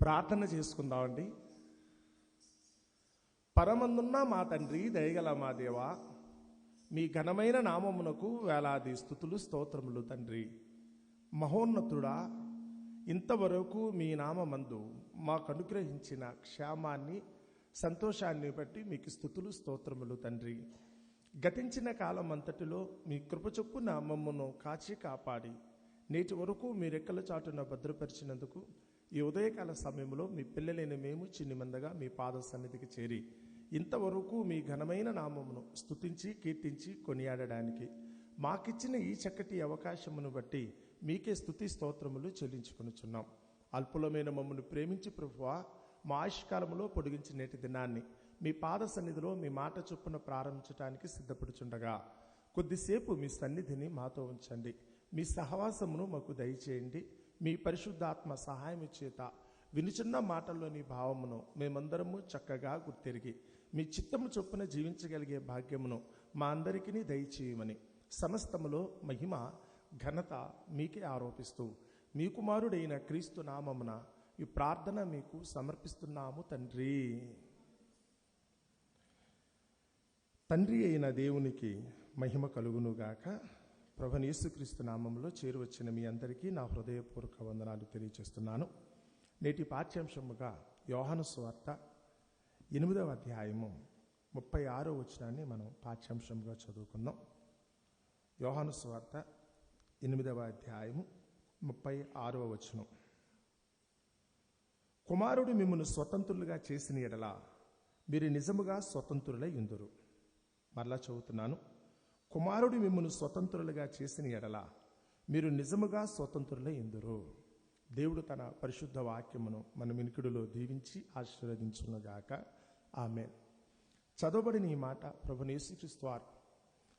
ప్రార్థన చేసుకుందామండి. పరమందున్న మా తండ్రి, దయగల మా దేవా, మీ ఘనమైన నామమునకు వేలాది స్తుతులు స్తోత్రములు తండ్రి. మహోన్నతుడా, ఇంతవరకు మీ నామమందు మాకు అనుగ్రహించిన క్షేమాన్ని, సంతోషాన్ని బట్టి మీకు స్తుతులు స్తోత్రములు తండ్రి. గతించిన కాలం అంతటిలో మీ కృప చొప్పున మమ్మను కాచి కాపాడి నేటి వరకు మీ రెక్కల చాటున భద్రపరిచినందుకు ఈ ఉదయకాల సమయంలో మీ పిల్లలైన మేము చిన్నిమందగా మీ పాద సన్నిధికి చేరి ఇంతవరకు మీ ఘనమైన నామమును స్తుతించి కీర్తించి కొనియాడడానికి మాకిచ్చిన ఈ చక్కటి అవకాశమును బట్టి మీకే స్తుతి స్తోత్రములు చెల్లించుకొనుచున్నాం. అల్పులమైన మమ్మల్ని ప్రేమించి ప్రభువా, మా ఆయుష్కాలంలో పొడిగించి నేటి దినాన్ని మీ పాద సన్నిధిలో మీ మాట చొప్పున ప్రారంభించడానికి సిద్ధపడుచుండగా కొద్దిసేపు మీ సన్నిధిని మాతో ఉంచండి. మీ సహవాసమును మాకు దయచేయండి. మీ పరిశుద్ధాత్మ సహాయం చేత వినుచున్న మాటల్లోని భావమును మేమందరము చక్కగా గుర్తెరిగి మీ చిత్తము చొప్పున జీవించగలిగే భాగ్యమును మా అందరికీ దయచేయమని సమస్తములో మహిమ ఘనత మీకే ఆరోపిస్తూ మీ కుమారుడైన క్రీస్తు నామమున ఈ ప్రార్థన మీకు సమర్పిస్తున్నాము తండ్రి. తండ్రి అయిన దేవునికి మహిమ కలుగునుగాక. ప్రభువైన యేసుక్రీస్తు నామంలో చేరువచ్చిన మీ అందరికీ నా హృదయపూర్వక వందనాలు తెలియజేస్తున్నాను. నేటి పాఠ్యాంశముగా యోహాను సువార్త 8వ అధ్యాయము 36వ వచనాన్ని మనం పాఠ్యాంశంగా చదువుకుందాం. యోహాను సువార్త 8వ అధ్యాయము 36వ వచనం. కుమారుడు మిమ్మును స్వతంత్రులుగా చేసిన ఎడల మీరు నిజముగా స్వతంత్రులై యుందురు. మరలా చదువుతున్నాను. కుమారుడు మిమ్మును స్వతంత్రులుగా చేసిన ఎడల మీరు నిజముగా స్వతంత్రులై యుందురు. దేవుడు తన పరిశుద్ధ వాక్యమును మన వినికిడిలో దీవించి ఆశీర్వదించునుగాక. ఆమేన్. చదవబడిన ఈ మాట ప్రభువైన యేసుక్రీస్తు వారు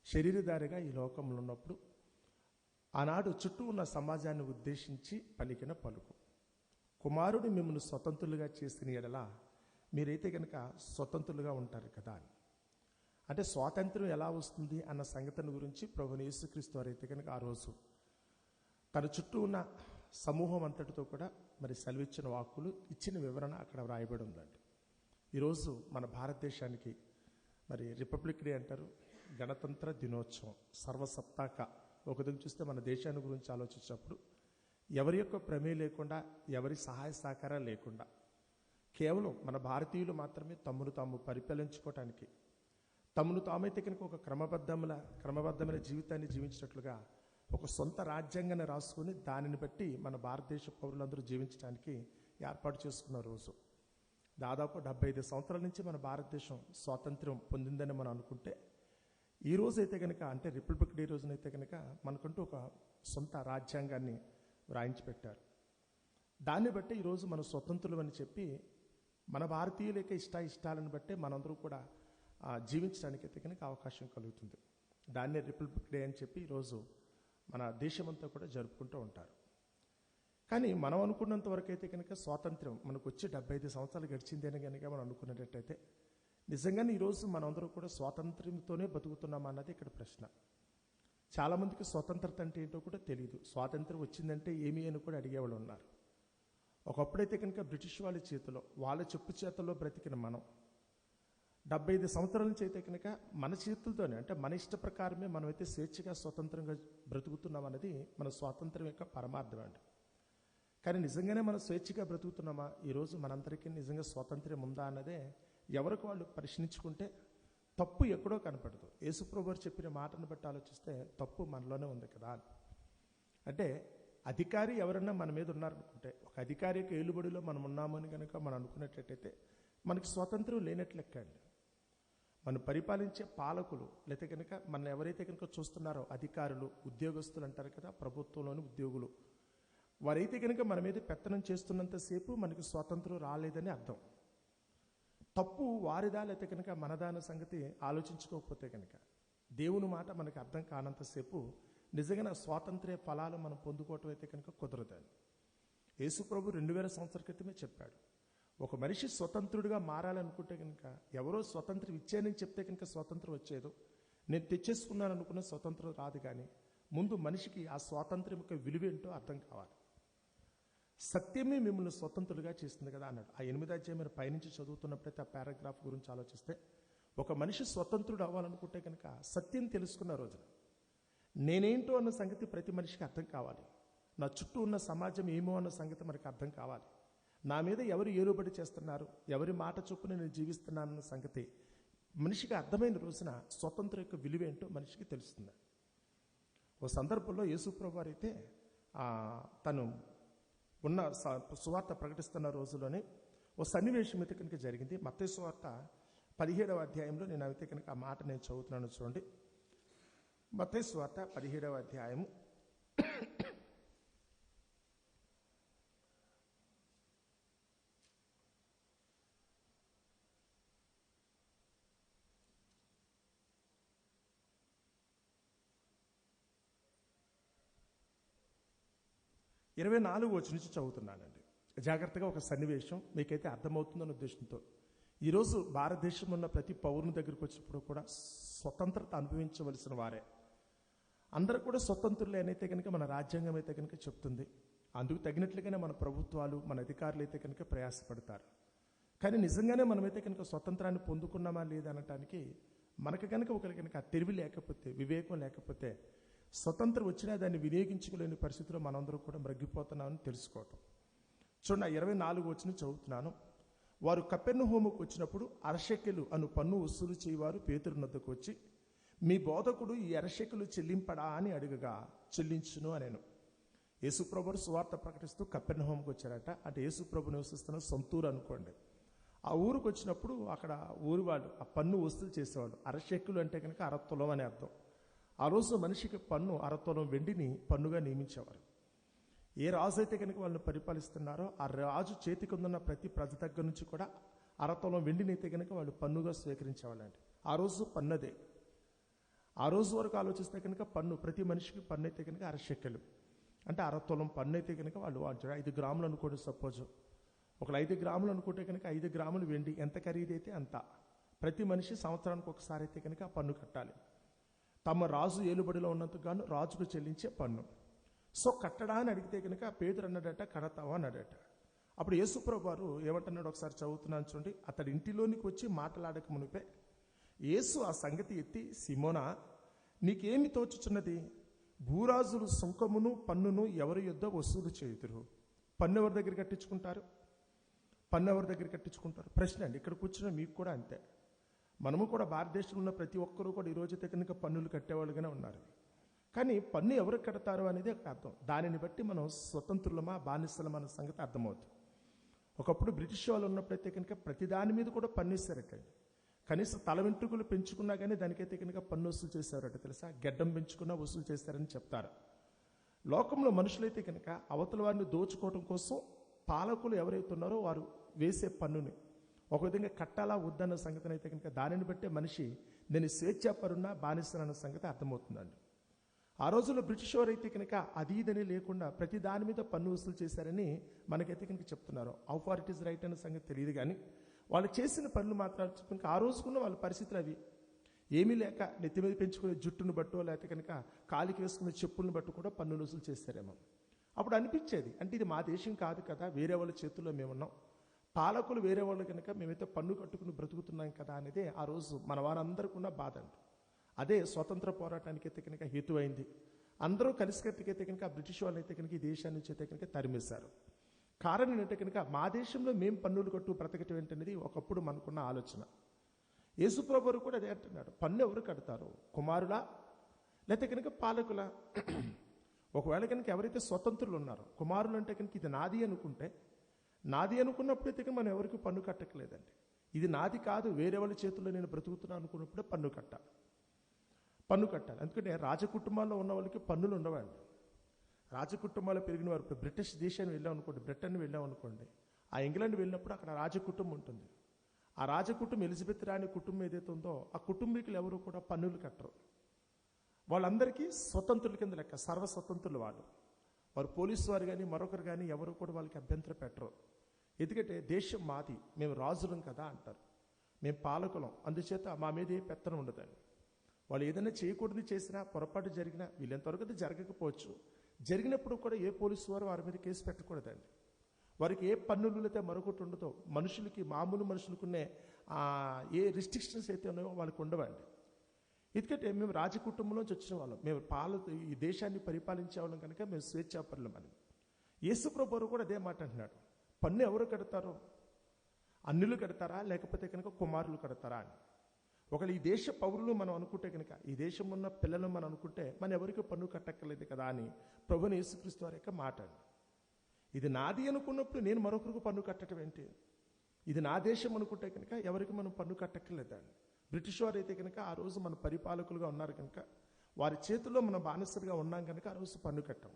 శరీరధారిగా ఈ లోకంలో ఉన్నప్పుడు ఆనాడు చుట్టూ ఉన్న సమాజాన్ని ఉద్దేశించి పలికిన పలుకు. కుమారుడు మిమ్మల్ని స్వతంత్రులుగా చేసిన ఎడల మీరైతే కనుక స్వతంత్రులుగా ఉంటారు కదా అని. అంటే స్వాతంత్రం ఎలా వస్తుంది అన్న సంగతిని గురించి ప్రభువైన యేసుక్రీస్తు వారు అయితే కనుక ఆ రోజు తన చుట్టూ ఉన్న సమూహం అంతటితో కూడా మరి సెలవిచ్చిన వాక్కులు ఇచ్చిన వివరణ అక్కడ వ్రాయబడి ఉందండి. ఈరోజు మన భారతదేశానికి మరి రిపబ్లిక్ డే అంటారు, గణతంత్ర దినోత్సవం, సర్వసత్తాక. ఒక విధంగా చూస్తే మన దేశాన్ని గురించి ఆలోచించినప్పుడు ఎవరి యొక్క ప్రమేయం లేకుండా, ఎవరి సహాయ సహకారాలు లేకుండా కేవలం మన భారతీయులు మాత్రమే తమను తాము పరిపాలించుకోవటానికి, తమను తామైతే కనుక ఒక క్రమబద్ధమైన జీవితాన్ని జీవించినట్లుగా ఒక సొంత రాజ్యాంగాన్ని రాసుకుని దానిని బట్టి మన భారతదేశ పౌరులందరూ జీవించడానికి ఏర్పాటు చేసుకున్న రోజు. దాదాపు 75 సంవత్సరాల నుంచి మన భారతదేశం స్వాతంత్ర్యం పొందిందని మనం అనుకుంటే, ఈ రోజు అయితే కనుక అంటే రిపబ్లిక్ డే రోజునైతే కనుక మనకంటూ ఒక సొంత రాజ్యాంగాన్ని వ్రాయించి పెట్టారు. దాన్ని బట్టి ఈరోజు మనం స్వతంత్రులు అని చెప్పి మన భారతీయుల యొక్క ఇష్టాలను బట్టే మనందరూ కూడా జీవించడానికి అయితే కనుక అవకాశం కలుగుతుంది. దాన్నే రిపబ్లిక్ డే అని చెప్పి ఈరోజు మన దేశమంతా కూడా జరుపుకుంటూ ఉంటారు. కానీ మనం అనుకున్నంత వరకు అయితే కనుక స్వాతంత్ర్యం మనకు వచ్చి 75 సంవత్సరాలు గడిచింది అని కనుక మనం అనుకున్నట్టయితే నిజంగానే ఈరోజు మనందరూ కూడా స్వాతంత్ర్యంతోనే బతుకుతున్నామన్నది ఇక్కడ ప్రశ్న. చాలామందికి స్వతంత్రత అంటే ఏంటో కూడా తెలియదు. స్వాతంత్ర్యం వచ్చిందంటే ఏమి అని కూడా అడిగేవాళ్ళు ఉన్నారు. ఒకప్పుడైతే కనుక బ్రిటిష్ వాళ్ళ చేతిలో, వాళ్ళ చెప్పు చేతల్లో బ్రతికిన మనం 75 సంవత్సరాల నుంచి అయితే కనుక మన చేతులతోనే, అంటే మన ఇష్ట ప్రకారమే మనమైతే స్వేచ్ఛగా స్వతంత్రంగా బ్రతుకుతున్నాం అన్నది మన స్వాతంత్రం యొక్క పరమార్థం అండి. కానీ నిజంగానే మనం స్వేచ్ఛగా బ్రతుకుతున్నామా? ఈరోజు మనందరికీ నిజంగా స్వాతంత్ర్యం ఉందా అన్నదే ఎవరికి వాళ్ళు ప్రశ్నించుకుంటే తప్పు ఎక్కడో కనపడదు. యేసుప్రభువు వారు చెప్పిన మాటను బట్టి ఆలోచిస్తే తప్పు మనలోనే ఉంది కదా. అంటే అధికారి ఎవరన్నా మన మీద ఉన్నారనుకుంటే, ఒక అధికారి యొక్క ఏలుబడిలో మనం ఉన్నామని కనుక మనం అనుకున్నట్లయితే మనకి స్వాతంత్రం లేనట్లు లెక్కండి. మనం పరిపాలించే పాలకులు లేకపోతే కనుక మన ఎవరైతే కనుక చూస్తున్నారో అధికారులు, ఉద్యోగస్తులు అంటారు కదా, ప్రభుత్వంలోని ఉద్యోగులు, వారైతే కనుక మన మీద పెత్తనం చేస్తున్నంతసేపు మనకి స్వాతంత్రం రాలేదని అర్థం. తప్పు వారిదా లేకపోతే కనుక మనదా అన్న సంగతి ఆలోచించుకోకపోతే కనుక దేవుని మాట మనకు అర్థం కానంతసేపు నిజంగా స్వాతంత్ర్య ఫలాలు మనం పొందుకోవటం అయితే కనుక కుదరదని యేసు ప్రభు 2000 సంవత్సరాల క్రితమే చెప్పాడు. ఒక మనిషి స్వతంత్రుడిగా మారాలనుకుంటే కనుక ఎవరో స్వతంత్రం ఇచ్చానని చెప్తే కనుక స్వాతంత్రం వచ్చేదో, నేను తెచ్చేసుకున్నాను అనుకున్న స్వతంత్రం రాదు. కానీ ముందు మనిషికి ఆ స్వాతంత్ర్యం యొక్క విలువేంటో అర్థం కావాలి. సత్యమే మిమ్మల్ని స్వతంత్రులుగా చేస్తుంది కదా అన్నాడు. ఆ 8వ అధ్యాయం మీరు పైనుంచి చదువుతున్నప్పుడైతే ఆ పారాగ్రాఫ్ గురించి ఆలోచిస్తే, ఒక మనిషి స్వతంత్రుడు అవ్వాలనుకుంటే కనుక సత్యం తెలుసుకున్న రోజున నేనేంటో అన్న సంగతి ప్రతి మనిషికి అర్థం కావాలి. నా చుట్టూ ఉన్న సమాజం ఏమో అన్న సంగతి మనకు అర్థం కావాలి. నా మీద ఎవరు ఏలుబడి చేస్తున్నారు, ఎవరి మాట చొప్పున నేను జీవిస్తున్నానన్న సంగతి మనిషికి అర్థమైన రోజున స్వతంత్రం యొక్క విలువేంటో మనిషికి తెలుస్తుంది. ఓ సందర్భంలో యేసుప్రభు వారు అయితే తను ఉన్న సువార్త ప్రకటిస్తున్న రోజుల్లోనే ఓ సన్నివేశం అయితే కనుక జరిగింది. మత్తయి సువార్త 17వ అధ్యాయంలో నేను అయితే కనుక ఆ మాట నేను చదువుతున్నాను చూడండి. మత్తయి సువార్త 17వ అధ్యాయము 24వ వచనం నుంచి చదువుతున్నానండి. జాగ్రత్తగా ఒక సన్నివేశం మీకైతే అర్థమవుతుందన్న ఉద్దేశంతో. ఈరోజు భారతదేశంలో ఉన్న ప్రతి పౌరుని దగ్గరికి వచ్చినప్పుడు కూడా స్వతంత్రత అనుభవించవలసిన వారే. అందరూ కూడా స్వతంత్రులే అనైతే కనుక మన రాజ్యాంగం అయితే కనుక చెప్తుంది. అందుకు తగినట్లుగానే మన ప్రభుత్వాలు, మన అధికారులు అయితే కనుక ప్రయాసపడతారు. కానీ నిజంగానే మనమైతే కనుక స్వతంత్రాన్ని పొందుకున్నామా లేదా అనటానికి మనకు కనుక ఒకరికి కనుక తెలివి లేకపోతే, వివేకం లేకపోతే, స్వతంత్రం వచ్చినా దాన్ని వినియోగించుకోలేని పరిస్థితిలో మనందరం కూడా మ్రగ్గిపోతున్నామని తెలుసుకోవటం. చూడండి, 24వ వచనం చదువుతున్నాను. వారు కపెర్నహూముకు వచ్చినప్పుడు అరశెకెలు అను పన్ను వసూలు చేయవారు పేతురు నొద్దకు వచ్చి, మీ బోధకుడు ఈ అరశెకెలు చెల్లింపడా అని అడుగగా, చెల్లించును అనేను. యేసుప్రభు సువార్త ప్రకటిస్తూ కపెర్నహూముకు వచ్చారట. అంటే యేసుప్రభు నివసిస్తున్న సొంతూరు అనుకోండి. ఆ ఊరికి వచ్చినప్పుడు అక్కడ ఊరి వాళ్ళు ఆ పన్ను వసూలు చేసేవాళ్ళు. అరశెక్కులు అంటే కనుక అరతులం అనే అర్థం. ఆ రోజు మనిషికి పన్ను అరతులం వెండిని పన్నుగా నియమించేవారు. ఏ రాజు అయితే కనుక వాళ్ళని పరిపాలిస్తున్నారో ఆ రాజు చేతికి ఉన్న ప్రతి ప్రజ దగ్గర నుంచి కూడా అరతులం వెండిని అయితే కనుక వాళ్ళు పన్నుగా స్వీకరించేవాళ్ళండి. ఆ రోజు పన్నదే. ఆ రోజు వరకు ఆలోచిస్తే కనుక పన్ను, ప్రతి మనిషికి పన్ను అయితే కనుక అరశెక్కలు అంటే అరతులం పన్ను అయితే కనుక వాళ్ళు 5 గ్రాములు అనుకోండి. సపోజ్ ఒక 5 గ్రాములు అనుకుంటే కనుక 5 గ్రాములు వెండి ఎంత ఖరీదైతే అంత. ప్రతి మనిషి సంవత్సరానికి ఒకసారి అయితే కనుక పన్ను కట్టాలి. తమ రాజు ఏలుబడిలో ఉన్నందుకు గాను రాజుకు చెల్లించే పన్ను. సో కట్టడా అని అడిగితే కనుక పేతురు అన్నాడట, కడతావా అన్నాడట. అప్పుడు యేసుప్రభు వారు ఏమంటున్నాడు ఒకసారి చదువుతున్నాను చూడండి. అతడి ఇంటిలోనికి వచ్చి మాట్లాడక మునిపే యేసు ఆ సంగతి ఎత్తి, సిమోనా, నీకేమి తోచుచున్నది? భూరాజులు సుంకమును పన్నును ఎవరి యొద్ద వసూలు చేయుదురు? పన్ను ఎవరి దగ్గర కట్టించుకుంటారు? పన్ను ఎవరి దగ్గర కట్టించుకుంటారు? ప్రశ్న అండి. ఇక్కడ కూర్చున్న మీకు కూడా అంతే. మనము కూడా భారతదేశంలో ఉన్న ప్రతి ఒక్కరూ కూడా ఈరోజు కనుక పన్నులు కట్టేవాళ్ళుగానే ఉన్నారు. కానీ పన్ను ఎవరు కడతారు అనేది ఒక అర్థం. దానిని బట్టి మనం స్వతంత్రులమా బానిసలమా అన్న సంగతి అర్థమవుతుంది. ఒకప్పుడు బ్రిటిష్ వాళ్ళు ఉన్నప్పుడైతే కనుక ప్రతి దాని మీద కూడా పన్ను ఇస్తారట. కనీసం తల వెంట్రుకలు పెంచుకున్నా కానీ దానికైతే కనుక పన్ను వసూలు చేశారట. తెలుసా? గెడ్డం పెంచుకున్నా వసూలు చేస్తారని చెప్తారు. లోకంలో మనుషులైతే కనుక అవతల వారిని దోచుకోవడం కోసం పాలకులు ఎవరైతే ఉన్నారో వారు వేసే పన్నుని ఒక విధంగా కట్టాలా వద్దన్న సంగతిని అయితే కనుక దానిని బట్టే మనిషి నేను స్వేచ్ఛాపరున్నా బానిసనన్న సంగతి అర్థమవుతుందండి. ఆ రోజుల్లో బ్రిటిష్ వారు అయితే కనుక అది ఇదని లేకుండా ప్రతి దాని మీద పన్ను వసూలు చేశారని మనకైతే కనుక చెప్తున్నారు. How far it is right అన్న సంగతి తెలియదు. కానీ వాళ్ళు చేసిన పనులు మాత్రం కనుక ఆ రోజుకున్న వాళ్ళ పరిస్థితులు అవి. ఏమీ లేక నెత్తి మీద పెంచుకునే జుట్టును బట్టో లేకపోతే కనుక కాలికి వేసుకునే చెప్పులను బట్టు కూడా పన్నులు వసూలు చేస్తారేమో. అప్పుడు అనిపించేది, అంటే ఇది మా దేశం కాదు కదా, వేరే వాళ్ళ చేతుల్లో మేమున్నాం, పాలకులు వేరే వాళ్ళు కనుక మేమైతే పన్ను కట్టుకుని బ్రతుకుతున్నాం కదా అనేది ఆ రోజు మన వారందరికీ ఉన్న బాధ అండి. అదే స్వతంత్ర పోరాటానికి అయితే కనుక హేతువైంది. అందరూ కలిసికట్టుకైతే కనుక బ్రిటిష్ వాళ్ళు అయితే కనుక ఈ దేశాన్ని నుంచి అయితే కనుక తరిమేశారు. కారణం ఏంటంటే కనుక మా దేశంలో మేము పన్నులు కట్టు బ్రతకటం ఏంటనేది ఒకప్పుడు మనకున్న ఆలోచన. యేసుప్రభు కూడా అదే అంటున్నాడు. పన్ను ఎవరు కడతారు? కుమారులా లేకపోతే కనుక పాలకులా? ఒకవేళ కనుక ఎవరైతే స్వతంత్రులు ఉన్నారో, కుమారులు అంటే కనుక ఇది నాది అనుకుంటే, నాది అనుకున్నప్పుడైతే కనుక మనం ఎవరికి పన్ను కట్టట్లేదండి. ఇది నాది కాదు, వేరే వాళ్ళ చేతుల్లో నేను బ్రతుకుతున్నాను అనుకున్నప్పుడే పన్ను కట్టాలి. ఎందుకంటే రాజకుటుంబాల్లో ఉన్న వాళ్ళకి పన్నులు ఉండవండి. రాజకుటుంబాల్లో పెరిగిన వారు ఇప్పుడు బ్రిటిష్ దేశాన్ని వెళ్ళాం అనుకోండి, బ్రిటన్ వెళ్ళాం అనుకోండి, ఆ ఇంగ్లాండ్ వెళ్ళినప్పుడు అక్కడ రాజకుటుంబం ఉంటుంది. ఆ రాజకుటుంబం ఎలిజబెత్ రాణి కుటుంబం ఏదైతే ఉందో ఆ కుటుంబీకులు ఎవరు కూడా పన్నులు కట్టరు. వాళ్ళందరికీ స్వతంత్రుల కింద లెక్క, సర్వస్వతంత్రులు వాళ్ళు. వారు పోలీసు వారు కానీ మరొకరు కానీ ఎవరు కూడా వాళ్ళకి అభ్యంతరం పెట్టరు. ఎందుకంటే దేశం మాది, మేము రాజులం కదా అంటారు, మేము పాలకులం, అందుచేత మా మీద ఏ పెత్తనం ఉండదండి. వాళ్ళు ఏదైనా చేయకూడదు చేసినా, పొరపాటు జరిగినా, వీళ్ళంతవరకు అది జరగకపోవచ్చు, జరిగినప్పుడు కూడా ఏ పోలీసు వారు వారి మీద కేసు పెట్టకూడదండి. వారికి ఏ పన్నులు అయితే మరొకటి ఉండదో, మనుషులకి మామూలు మనుషులకున్నే ఏ రిస్ట్రిక్షన్స్ అయితే ఉన్నాయో వాళ్ళకి ఉండవండి. ఎందుకంటే మేము రాజకుటుంబంలోంచి వచ్చిన వాళ్ళం, మేము ఈ దేశాన్ని పరిపాలించే వాళ్ళం కనుక మేము స్వేచ్ఛాపరులం అని. యేసుప్రభువు కూడా అదే మాట అంటున్నాడు. పన్ను ఎవరు కడతారో, అన్యులు కడతారా లేకపోతే కనుక కుమారులు కడతారా అని. ఒకవేళ ఈ దేశ పౌరులు మనం అనుకుంటే కనుక, ఈ దేశం ఉన్న పిల్లలు మనం అనుకుంటే మనం ఎవరికి పన్ను కట్టక్కర్లేదు కదా అని ప్రభువుని యేసుక్రీస్తు వారి యొక్క మాట. ఇది నాది అనుకున్నప్పుడు నేను మరొకరికి పన్ను కట్టడం ఏంటి? ఇది నా దేశం అనుకుంటే కనుక ఎవరికి మనం పన్ను కట్టక్కర్లేదండి. బ్రిటిష్ వారు అయితే కనుక ఆ రోజు మన పరిపాలకులుగా ఉన్నారు కనుక, వారి చేతుల్లో మనం బానిసలుగా ఉన్నాం కనుక ఆ రోజు పన్ను కట్టాం.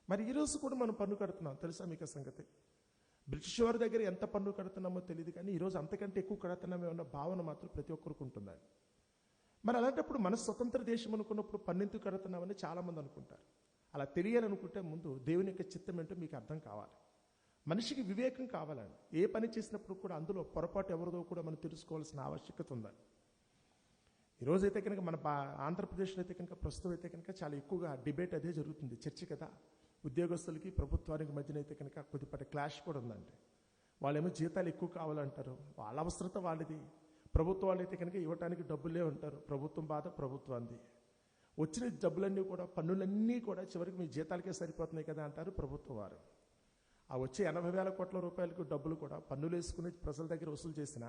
మరి ఈ రోజు కూడా మనం పన్ను కడుతున్నాం, తెలుసా మీకు ఆ సంగతి? బ్రిటిష్ వారి దగ్గర ఎంత పన్ను కడుతున్నామో తెలియదు, కానీ ఈరోజు అంతకంటే ఎక్కువ కడుతున్నామే అన్న భావన మాత్రం ప్రతి ఒక్కరికి ఉంటుందండి. మరి అలాంటప్పుడు మన స్వతంత్ర దేశం అనుకున్నప్పుడు పన్ను ఎందుకు కడుతున్నామని చాలామంది అనుకుంటారు. అలా తెలియాలనుకుంటే ముందు దేవుని యొక్క చిత్తం ఏంటో మీకు అర్థం కావాలి. మనిషికి వివేకం కావాలండి. ఏ పని చేసినప్పుడు కూడా అందులో పొరపాటు ఎవరిదో కూడా మనం తెలుసుకోవాల్సిన ఆవశ్యకత ఉందండి. ఈరోజైతే కనుక మన ఆంధ్రప్రదేశ్లో అయితే కనుక ప్రస్తుతం అయితే కనుక చాలా ఎక్కువగా డిబేట్ అదే జరుగుతుంది, చర్చ కదా. ఉద్యోగస్తులకి ప్రభుత్వానికి మధ్యన అయితే కనుక కొద్దిపాటి క్లాష్ కూడా ఉందండి. వాళ్ళేమో జీతాలు ఎక్కువ కావాలంటారు, వాళ్ళ అవసరత వాళ్ళది. ప్రభుత్వం వాళ్ళు అయితే కనుక ఇవ్వటానికి డబ్బులే ఉంటారు, ప్రభుత్వం బాధ ప్రభుత్వాన్ని. వచ్చిన డబ్బులన్నీ కూడా, పన్నులన్నీ కూడా చివరికి మీ జీతాలకే సరిపోతున్నాయి కదా అంటారు ప్రభుత్వం వారు. ఆ వచ్చే 80,000 కోట్ల రూపాయలకు డబ్బులు కూడా పన్నులు వేసుకుని ప్రజల దగ్గర వసూలు చేసినా,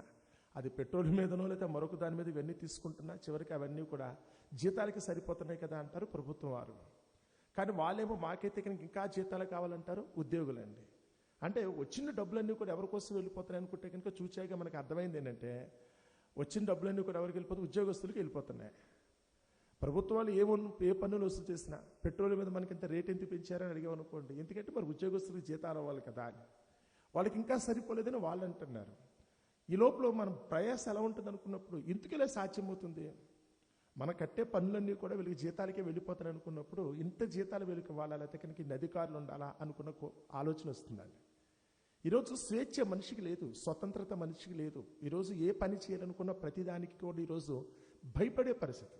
అది పెట్రోల్ మీదనో లేదా మరొక దాని మీద ఇవన్నీ తీసుకుంటున్నా చివరికి అవన్నీ కూడా జీతాలకి సరిపోతున్నాయి కదా అంటారు ప్రభుత్వం వారు. కానీ వాళ్ళేమో మాకైతే కనుక ఇంకా జీతాలు కావాలంటారు ఉద్యోగులండి. అంటే వచ్చిన డబ్బులన్నీ కూడా ఎవరి కోసం వెళ్ళిపోతున్నాయి అనుకుంటే కనుక చూచాక మనకు అర్థమైంది ఏంటంటే, వచ్చిన డబ్బులన్నీ కూడా ఎవరికి వెళ్ళిపోతాయి? ఉద్యోగస్తులకు వెళ్ళిపోతున్నాయి. ప్రభుత్వాలు ఏ పన్నులు వసూలు చేసినా పెట్రోల్ మీద మనకి ఇంత రేట్ ఎందుకు పెంచారని అడిగామనుకోండి, ఎందుకంటే మరి ఉద్యోగస్తులకు జీతాలు అవ్వాలి కదా అని. వాళ్ళకి ఇంకా సరిపోలేదని వాళ్ళు అంటున్నారు. ఈ లోపల మనం ప్రయాస ఎలా ఉంటుంది అనుకున్నప్పుడు ఇంతకెలా సాధ్యమవుతుంది? మన కట్టే పనులన్నీ కూడా వీళ్ళకి జీతాలకే వెళ్ళిపోతారు అనుకున్నప్పుడు ఇంత జీతాలు వీళ్ళకి ఇవ్వాలా, లేకపోతే కనుక ఇన్ని అధికారులు ఉండాలా అనుకున్న ఆలోచన వస్తుందండి. ఈరోజు స్వేచ్ఛ మనిషికి లేదు, స్వతంత్రత మనిషికి లేదు. ఈరోజు ఏ పని చేయాలనుకున్న ప్రతిదానికి కూడా ఈరోజు భయపడే పరిస్థితి.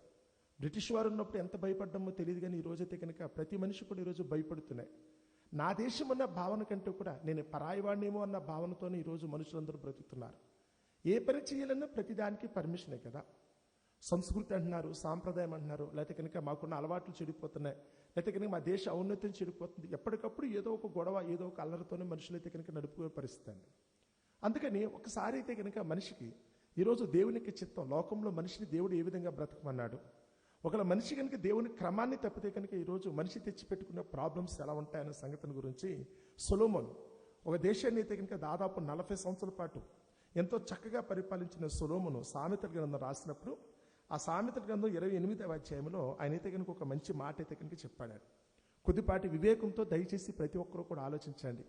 బ్రిటిష్ వారు ఉన్నప్పుడు ఎంత భయపడ్డామో తెలియదు, కానీ ఈరోజైతే కనుక ప్రతి మనిషి కూడా ఈరోజు భయపడుతున్నాయి. నా దేశం అన్న భావన కంటే కూడా నేను పరాయివాడినేమో అన్న భావనతోనే ఈరోజు మనుషులందరూ బ్రతుకుతున్నారు. ఏ పని చేయాలన్నా ప్రతిదానికి పర్మిషనే కదా. సంస్కృతి అంటున్నారు, సాంప్రదాయం అంటున్నారు, లేకపోతే కనుక మాకున్న అలవాట్లు చెడిపోతున్నాయి, లేకపోతే కనుక మా దేశ ఔన్నత్యం చెడిపోతుంది. ఎప్పటికప్పుడు ఏదో ఒక గొడవ, ఏదో ఒక అల్లరితోనే మనుషులైతే కనుక నడుపుకునే పరిస్థితి అండి. అందుకని ఒకసారి అయితే కనుక మనిషికి ఈరోజు దేవునికి చిత్తం, లోకంలో మనిషిని దేవుడు ఏ విధంగా బ్రతకమన్నాడు, ఒకవేళ మనిషి కనుక దేవుని క్రమాన్ని తప్పితే కనుక ఈరోజు మనిషి తెచ్చిపెట్టుకున్న ప్రాబ్లమ్స్ ఎలా ఉంటాయనే సంగతిని గురించి సొలొమోను, ఒక దేశాన్ని అయితే కనుక దాదాపు 40 సంవత్సరాల పాటు ఎంతో చక్కగా పరిపాలించిన సొలొమోను సామెతల గ్రంథం రాసినప్పుడు, ఆ సామెతల గ్రంథం 28వ అధ్యాయంలో ఆయన అయితే కనుక ఒక మంచి మాట అయితే కనుక చెప్పాడు. కొద్దిపాటి వివేకంతో దయచేసి ప్రతి ఒక్కరూ కూడా ఆలోచించండి.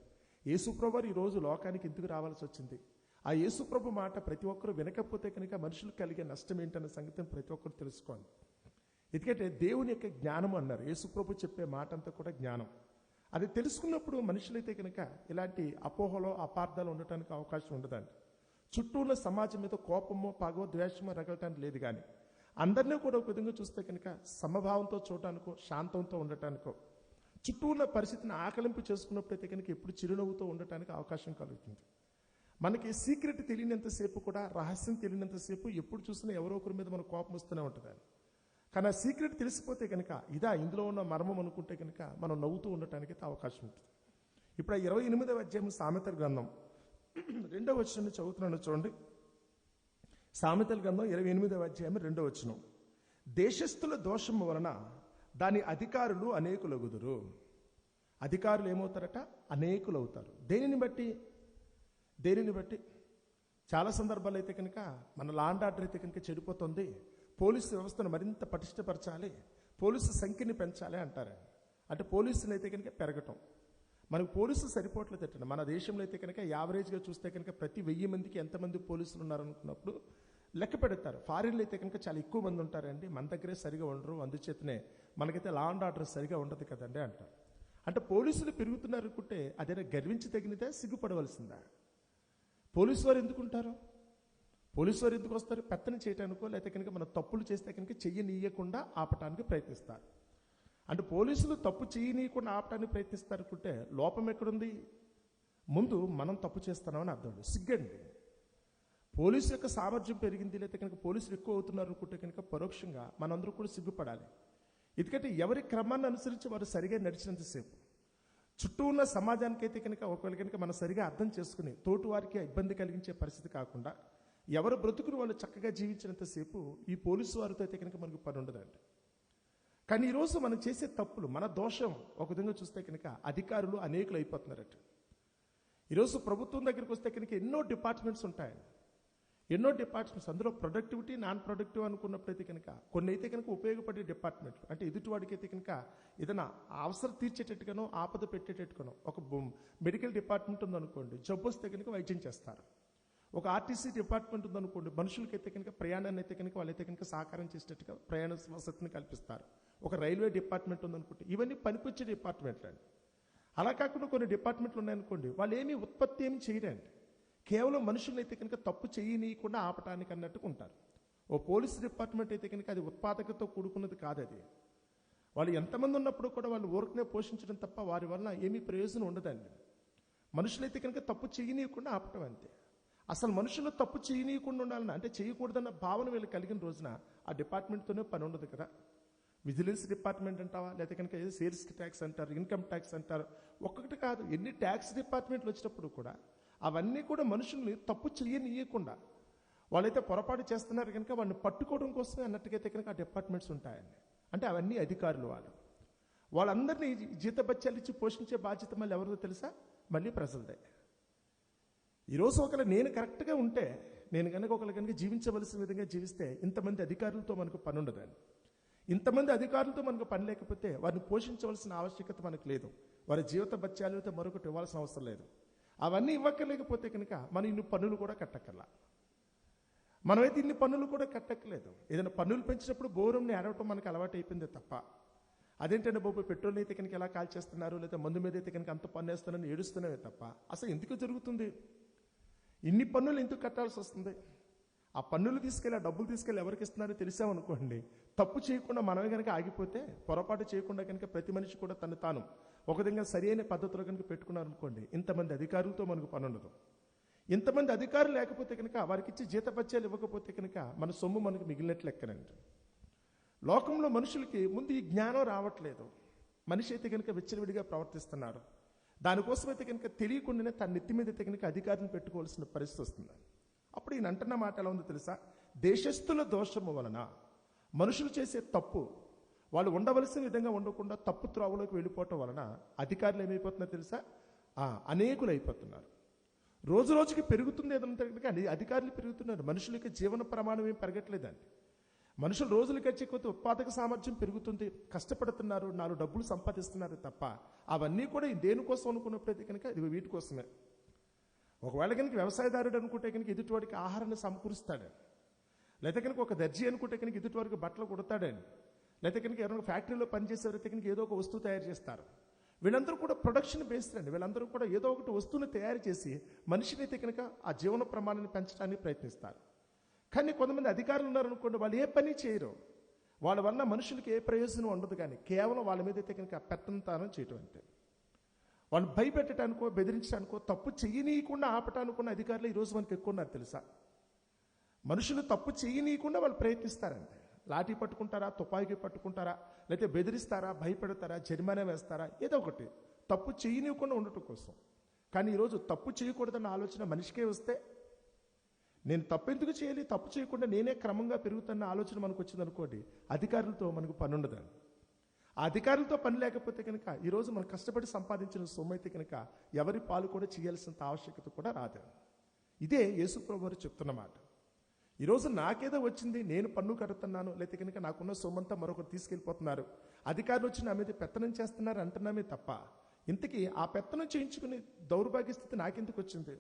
యేసుప్రభు ఈ రోజు లోకానికి ఎందుకు రావాల్సి వచ్చింది? ఆ యేసుప్రభు మాట ప్రతి ఒక్కరూ వినకపోతే కనుక మనుషులకు కలిగే నష్టం ఏంటన్న సంగతిని ప్రతి ఒక్కరు తెలుసుకోండి. ఎందుకంటే దేవుని యొక్క జ్ఞానం అన్నారు, యేసుప్రభు చెప్పే మాట అంతా కూడా జ్ఞానం. అది తెలుసుకున్నప్పుడు మనుషులైతే కనుక ఇలాంటి అపోహలో అపార్థాలు ఉండటానికి అవకాశం ఉండదండి. చుట్టూ ఉన్న సమాజం మీద కోపమో పగో ద్వేషమో రగలటానికి లేదు, కానీ అందరినీ కూడా ఒక విధంగా చూస్తే కనుక సమభావంతో చూడటానికో శాంతంతో ఉండటానికో, చుట్టూ ఉన్న పరిస్థితిని ఆకలింపు చేసుకున్నప్పుడైతే కనుక ఎప్పుడు చిరునవ్వుతో ఉండటానికి అవకాశం కలుగుతుంది. మనకి సీక్రెట్ తెలియనంతసేపు కూడా, రహస్యం తెలియనంతసేపు ఎప్పుడు చూసినా ఎవరో ఒకరి మీద మన కోపం వస్తూనే ఉంటుంది. కానీ ఆ సీక్రెట్ తెలిసిపోతే కనుక ఇందులో ఉన్న మర్మం అనుకుంటే కనుక మనం నవ్వుతూ ఉండటానికి అవకాశం ఉంటుంది. ఇప్పుడు 28వ అధ్యాయం సామెతల గ్రంథం 2వ వచనం చదువుతున్నాను చూడండి. సామెతల గ్రంథం 28వ అధ్యాయం 2వ వచనం. దేశస్థుల దోషము వలన దాని అధికారులు అనేకులగుదురు. అధికారులు ఏమవుతారట? అనేకులు అవుతారు. దేనిని బట్టి? చాలా సందర్భాలు అయితే కనుక మన లా అండ్ ఆర్డర్ అయితే కనుక చెడిపోతుంది, పోలీసు వ్యవస్థను మరింత పటిష్టపరచాలి, పోలీసు సంఖ్యని పెంచాలి అంటారు. అంటే పోలీసులు అయితే కనుక పెరగటం, మనకు పోలీసులు సరిపోవట్లేదు తిట్టండి. మన దేశంలో అయితే కనుక యావరేజ్గా చూస్తే కనుక ప్రతి 1000 మందికి ఎంతమంది పోలీసులు ఉన్నారనుకున్నప్పుడు లెక్క పెడతారు. ఫారిన్లో అయితే కనుక చాలా ఎక్కువ మంది ఉంటారండి, మన దగ్గరే సరిగా ఉండరు, అందుచేతనే మనకైతే లా అండ్ ఆర్డర్ సరిగా ఉండదు కదండి అంటారు. అంటే పోలీసులు పెరుగుతున్నారు అనుకుంటే అదేనా గర్వించి తగినదే, సిగ్గుపడవలసిందా? పోలీసు వారు ఎందుకుంటారు? పోలీసు వారు ఎందుకు వస్తారు? పెత్తనం చేయటానికో, లేకపోతే కనుక మన తప్పులు చేస్తే కనుక చెయ్యనీయకుండా ఆపటానికి ప్రయత్నిస్తారు. అంటే పోలీసులు తప్పు చేయనీయకుండా ఆపటానికి ప్రయత్నిస్తారు అనుకుంటే లోపం ఎక్కడుంది? ముందు మనం తప్పు చేస్తున్నామని అర్థం. సిగ్గండి. పోలీసు యొక్క సామర్థ్యం పెరిగింది, లేకపోతే కనుక పోలీసులు ఎక్కువ అవుతున్నారు అనుకుంటే కనుక పరోక్షంగా మనందరూ కూడా సిగ్గుపడాలి. ఎందుకంటే ఎవరి క్రమాన్ని అనుసరించి వారు సరిగా నడిచినంతసేపు చుట్టూ ఉన్న సమాజానికైతే కనుక ఒకవేళ కనుక మనం సరిగా అర్థం చేసుకుని తోటి వారికి ఇబ్బంది కలిగించే పరిస్థితి కాకుండా ఎవరు బ్రతుకుని వాళ్ళు చక్కగా జీవించినంతసేపు ఈ పోలీసు వారితో అయితే కనుక మనకు పని ఉండదండి. కానీ ఈరోజు మనం చేసే తప్పులు, మన దోషం ఒక విధంగా చూస్తే కనుక అధికారులు అనేకులు అయిపోతున్నారట. ఈరోజు ప్రభుత్వం దగ్గరికి వస్తే కనుక ఎన్నో డిపార్ట్మెంట్స్ ఉంటాయండి, ఎన్నో డిపార్ట్మెంట్స్. అందులో ప్రొడక్టివిటీ, నాన్ ప్రొడక్టివ్ అనుకున్నప్పుడైతే కనుక కొన్ని అయితే కనుక ఉపయోగపడే డిపార్ట్మెంట్లు, అంటే ఎదుటివాడికి అయితే కనుక ఏదైనా అవసరం తీర్చేటట్టుగానో ఆపద పెట్టేటట్టుగానో ఒక మెడికల్ డిపార్ట్మెంట్ ఉందనుకోండి, జబ్బు వస్తే కనుక వైద్యం చేస్తారు. ఒక ఆర్టీసీ డిపార్ట్మెంట్ ఉందనుకోండి, మనుషులకైతే కనుక ప్రయాణాన్ని అయితే కనుక వాళ్ళైతే కనుక సహకారం చేసేటట్టుగా ప్రయాణ వసతిని కల్పిస్తారు. ఒక రైల్వే డిపార్ట్మెంట్ ఉందనుకుంటే ఇవన్నీ పనికొచ్చే డిపార్ట్మెంట్లు అండి. అలా కాకుండా కొన్ని డిపార్ట్మెంట్లు ఉన్నాయనుకోండి, వాళ్ళు ఏమీ ఉత్పత్తి ఏమి చేయరండి, కేవలం మనుషులను అయితే కనుక తప్పు చేయనీయకుండా ఆపటానికి అన్నట్టుగా ఉంటారు. ఓ పోలీస్ డిపార్ట్మెంట్ అయితే కనుక అది ఉత్పాదకతో కూడుకున్నది కాదు. అది వాళ్ళు ఎంతమంది ఉన్నప్పుడు కూడా వాళ్ళు ఊరికనే పోషించడం తప్ప వారి వల్ల ఏమీ ప్రయోజనం ఉండదండి. మనుషులైతే కనుక తప్పు చేయనీయకుండా ఆపటం అంతే. అసలు మనుషులు తప్పు చేయనీయకుండా ఉండాలని, అంటే చేయకూడదన్న భావన వీళ్ళు కలిగిన రోజున ఆ డిపార్ట్మెంట్తోనే పని ఉండదు కదా. విజిలెన్స్ డిపార్ట్మెంట్ అంటావా, లేకపోతే కనుక ఏదో సేల్స్ ట్యాక్స్ అంటారు, ఇన్కమ్ ట్యాక్స్ అంటారు, ఒక్కొక్కటి కాదు ఎన్ని ట్యాక్స్ డిపార్ట్మెంట్లు వచ్చినప్పుడు కూడా అవన్నీ కూడా మనుషుల్ని తప్పు చేయనీయకుండా వాళ్ళైతే పొరపాటు చేస్తున్నారు కనుక వాళ్ళని పట్టుకోవడం కోసమే అన్నట్టుగైతే కనుక ఆ డిపార్ట్మెంట్స్ ఉంటాయండి. అంటే అవన్నీ అధికారులు వాళ్ళందరినీ జీతబత్యాలు ఇచ్చి పోషించే బాధ్యత మళ్ళీ ఎవరిదో తెలుసా, మళ్ళీ ప్రజలదే. ఈరోజు ఒకవేళ నేను కరెక్ట్గా ఉంటే, నేను కనుక ఒకళ్ళు కనుక జీవించవలసిన విధంగా జీవిస్తే ఇంతమంది అధికారులతో మనకు పని ఉండదండి. ఇంతమంది అధికారులతో మనకు పని లేకపోతే వారిని పోషించవలసిన ఆవశ్యకత మనకు లేదు. వారి జీవిత బత్యాలతో మరొకటి ఇవ్వాల్సిన అవసరం లేదు. అవన్నీ ఇవ్వక్కలేకపోతే కనుక మనం ఇన్ని పన్నులు కూడా కట్టక్కర్లా. మనమైతే ఇన్ని పన్నులు కూడా కట్టక్కలేదు. ఏదైనా పన్నులు పెంచినప్పుడు గౌరవంని ఏడవటం మనకు అలవాటు అయిపోయిందే తప్ప, అదేంటంటే బాబు పెట్రోల్ అయితే కనుక ఎలా కాల్ చేస్తున్నారు, లేదా మందు మీద అయితే కనుక అంత పన్ను వేస్తున్నారని ఏడుస్తున్నామే తప్ప అసలు ఎందుకు జరుగుతుంది, ఇన్ని పన్నులు ఎందుకు కట్టాల్సి వస్తుంది? ఆ పన్నులు తీసుకెళ్ళి, ఆ డబ్బులు తీసుకెళ్ళి ఎవరికి ఇస్తున్నారో తెలిసామనుకోండి, తప్పు చేయకుండా మనమే కనుక ఆగిపోతే, పొరపాటు చేయకుండా కనుక ప్రతి మనిషి కూడా తను తాను ఒక విధంగా సరి అయిన పద్ధతిలో కనుక పెట్టుకున్నారనుకోండి, ఇంతమంది అధికారులతో మనకు పని ఉండదు. ఇంతమంది అధికారులు లేకపోతే కనుక వారికి ఇచ్చి జీతపత్యాలు ఇవ్వకపోతే కనుక మన సొమ్ము మనకు మిగిలినట్లు లెక్కనండి. లోకంలో మనుషులకి ముందు ఈ జ్ఞానం రావట్లేదు. మనిషి అయితే కనుక విచ్చలవిడిగా ప్రవర్తిస్తున్నాడు. దానికోసం అయితే కనుక తెలియకుండానే తన నెత్తి మీద అయితే కనుక అధికారిని పెట్టుకోవాల్సిన పరిస్థితి వస్తుంది. అప్పుడు ఈయన అంటున్న మాట ఎలా ఉందో తెలుసా, దేశస్థుల దోషము వలన, మనుషులు చేసే తప్పు వాళ్ళు ఉండవలసిన విధంగా ఉండకుండా తప్పు త్రోవలోకి వెళ్ళిపోవటం వలన అధికారులు ఏమైపోతున్నారో తెలుసా, అనేకులు అయిపోతున్నారు. రోజు రోజుకి పెరుగుతుంది ఏదంటే కనుక అధికారులు పెరుగుతున్నారు. మనుషులకి జీవన ప్రమాణం ఏం పెరగట్లేదండి. మనుషులు రోజులు గడిచే కొద్ది ఉత్పాదక సామర్థ్యం పెరుగుతుంది, కష్టపడుతున్నారు, 4 డబ్బులు సంపాదిస్తున్నారు తప్ప అవన్నీ కూడా దేనికోసం అనుకున్నప్పుడైతే కనుక ఇది వీటి కోసమే. ఒకవేళ కనుక వ్యవసాయదారుడు అనుకుంటే కనుక ఎదుటివాడికి ఆహారాన్ని సమకూరుస్తాడు, లేదా కనుక ఒక దర్జీ అనుకుంటే కనుక ఎదుటివాడికి బట్టలు కుడతాడని, లేదా కనుక ఎవరైనా ఫ్యాక్టరీలో పనిచేసేవారైతే కనుక ఏదో ఒక వస్తువు తయారు చేస్తారు. వీళ్ళందరూ కూడా ప్రొడక్షన్ బేస్డ్ అండి. వీళ్ళందరూ కూడా ఏదో ఒకటి వస్తువుని తయారు చేసి మనిషిని అయితే కనుక ఆ జీవన ప్రమాణాన్ని పెంచడానికి ప్రయత్నిస్తారు. కానీ కొంతమంది అధికారులు ఉన్నారనుకోండి, వాళ్ళు ఏ పని చేయరు, వాళ్ళ వల్ల మనుషులకి ఏ ప్రయోజనం ఉండదు, కానీ కేవలం వాళ్ళ మీద అయితే కనుక పెత్తంతానం చేయటం అంతే. వాళ్ళు భయపెట్టడానికో బెదిరించడానికో, తప్పు చేయనీయకుండా ఆపటానుకున్న అధికారులు ఈరోజు మనకి ఎక్కువ ఉన్నారు తెలుసా. మనుషులు తప్పు చేయనీయకుండా వాళ్ళు ప్రయత్నిస్తారండి. లాఠీ పట్టుకుంటారా, తుపాకీ పట్టుకుంటారా, లేకపోతే బెదిరిస్తారా, భయపెడతారా, జరిమానా వేస్తారా, ఏదో ఒకటి తప్పు చేయనీయకుండా ఉండటం కోసం. కానీ ఈరోజు తప్పు చేయకూడదన్న ఆలోచన మనిషికే వస్తే, నేను తప్పు ఎందుకు చేయాలి, తప్పు చేయకుండా నేనే క్రమంగా పెరుగుతున్న ఆలోచన మనకు వచ్చిందనుకోండి, అధికారులతో మనకు పని ఉండదండి. ఆ అధికారులతో పని లేకపోతే కనుక ఈరోజు మనం కష్టపడి సంపాదించిన సొమ్ము అయితే కనుక ఎవరి పాలు కూడా చేయాల్సినంత ఆవశ్యకత కూడా రాదు. ఇదే యేసు ప్రభువు వారు చెప్తున్న మాట. ఈరోజు నాకేదో వచ్చింది, నేను పన్ను కడుతున్నాను, లేకపోతే కనుక నాకున్న సొమ్మంతా మరొకరు తీసుకెళ్ళిపోతున్నారు, అధికారులు వచ్చి నా మీద పెత్తనం చేస్తున్నారు అంటున్నామే తప్ప, ఇంతకీ ఆ పెత్తనం చేయించుకునే దౌర్భాగ్య స్థితి నాకెందుకు వచ్చింది?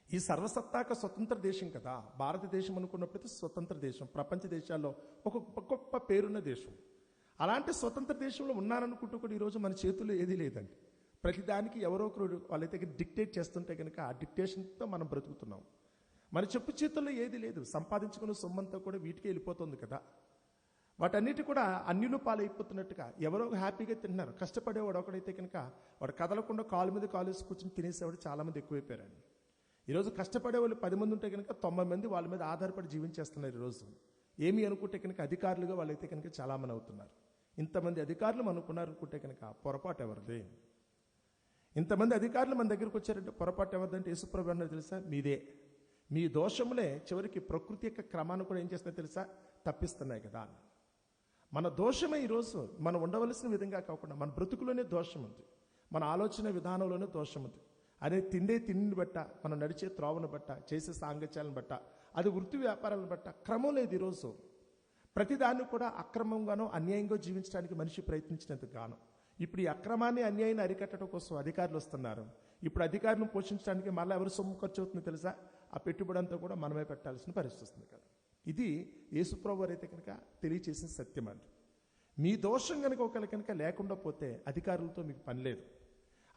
ఈ సర్వసత్తాక స్వతంత్ర దేశం కదా భారతదేశం అనుకున్నప్పుడైతే స్వతంత్ర దేశం, ప్రపంచ దేశాల్లో ఒక గొప్ప పేరున్న దేశం. అలాంటి స్వతంత్ర దేశంలో ఉన్నాననుకుంటూ కూడా ఈరోజు మన చేతుల్లో ఏదీ లేదండి. ప్రతిదానికి ఎవరో ఒకరు వాళ్ళైతే డిక్టేట్ చేస్తుంటే కనుక ఆ డిక్టేషన్తో మనం బ్రతుకుతున్నాం. మన చెప్పు చేతుల్లో ఏది లేదు, సంపాదించుకున్న సొమ్మంతా కూడా వీటికే వెళ్ళిపోతుంది కదా. వాటన్నిటి కూడా అన్యులు పాలైపోతున్నట్టుగా ఎవరో హ్యాపీగా తింటున్నారు. కష్టపడేవాడు ఒకడైతే కనుక వాడు కదలకుండా కాలు మీద కాలు వేసి కూర్చొని తినేసేవాడు చాలామంది ఎక్కువైపోయారండి. ఈరోజు కష్టపడే వాళ్ళు 10 మంది ఉంటే కనుక 9 మంది వాళ్ళ మీద ఆధారపడి జీవించేస్తున్నారు. ఈరోజు ఏమి అనుకుంటే కనుక అధికారులుగా వాళ్ళైతే కనుక చాలామంది అవుతున్నారు. ఇంతమంది అధికారులు అనుకున్నారు అనుకుంటే కనుక పొరపాటు ఎవరిది? ఇంతమంది అధికారులు మన దగ్గరికి వచ్చారంటే పొరపాటు ఎవరిదంటే యేసుప్రభు అన్నారు తెలుసా? మీదే. మీ దోషములే చివరికి ప్రకృతి యొక్క క్రమాన్ని కూడా ఏం చేస్తున్నాయి తెలుసా? తప్పిస్తున్నాయి కదా. మన దోషమే ఈరోజు మనం ఉండవలసిన విధంగా కాకుండా మన బ్రతుకులోనే దోషం ఉంది, మన ఆలోచన విధానంలోనే దోషం ఉంది. అదే తిండిని బట్ట, మనం నడిచే త్రోవను బట్ట, చేసే సాంగత్యాలను బట్ట, అది వృత్తి వ్యాపారాలను బట్ట క్రమం లేదు. ఈరోజు ప్రతిదాన్ని కూడా అక్రమంగానో అన్యాయంగా జీవించడానికి మనిషి ప్రయత్నించినందుకు గాను ఇప్పుడు ఈ అక్రమాన్ని అన్యాయాన్ని అరికట్టడం కోసం అధికారులు వస్తున్నారు. ఇప్పుడు అధికారులను పోషించడానికి మళ్ళీ ఎవరు సొమ్ము ఖర్చు అవుతుందో తెలుసా? ఆ పెట్టుబడి అంతా కూడా మనమే పెట్టాల్సిన పరిస్థితి వస్తుంది కదా. ఇది యేసుప్రభు వారు అయితే కనుక తెలియచేసిన సత్యం అండి. మీ దోషం కనుక ఒకరి కనుక లేకుండా పోతే అధికారులతో మీకు పని లేదు.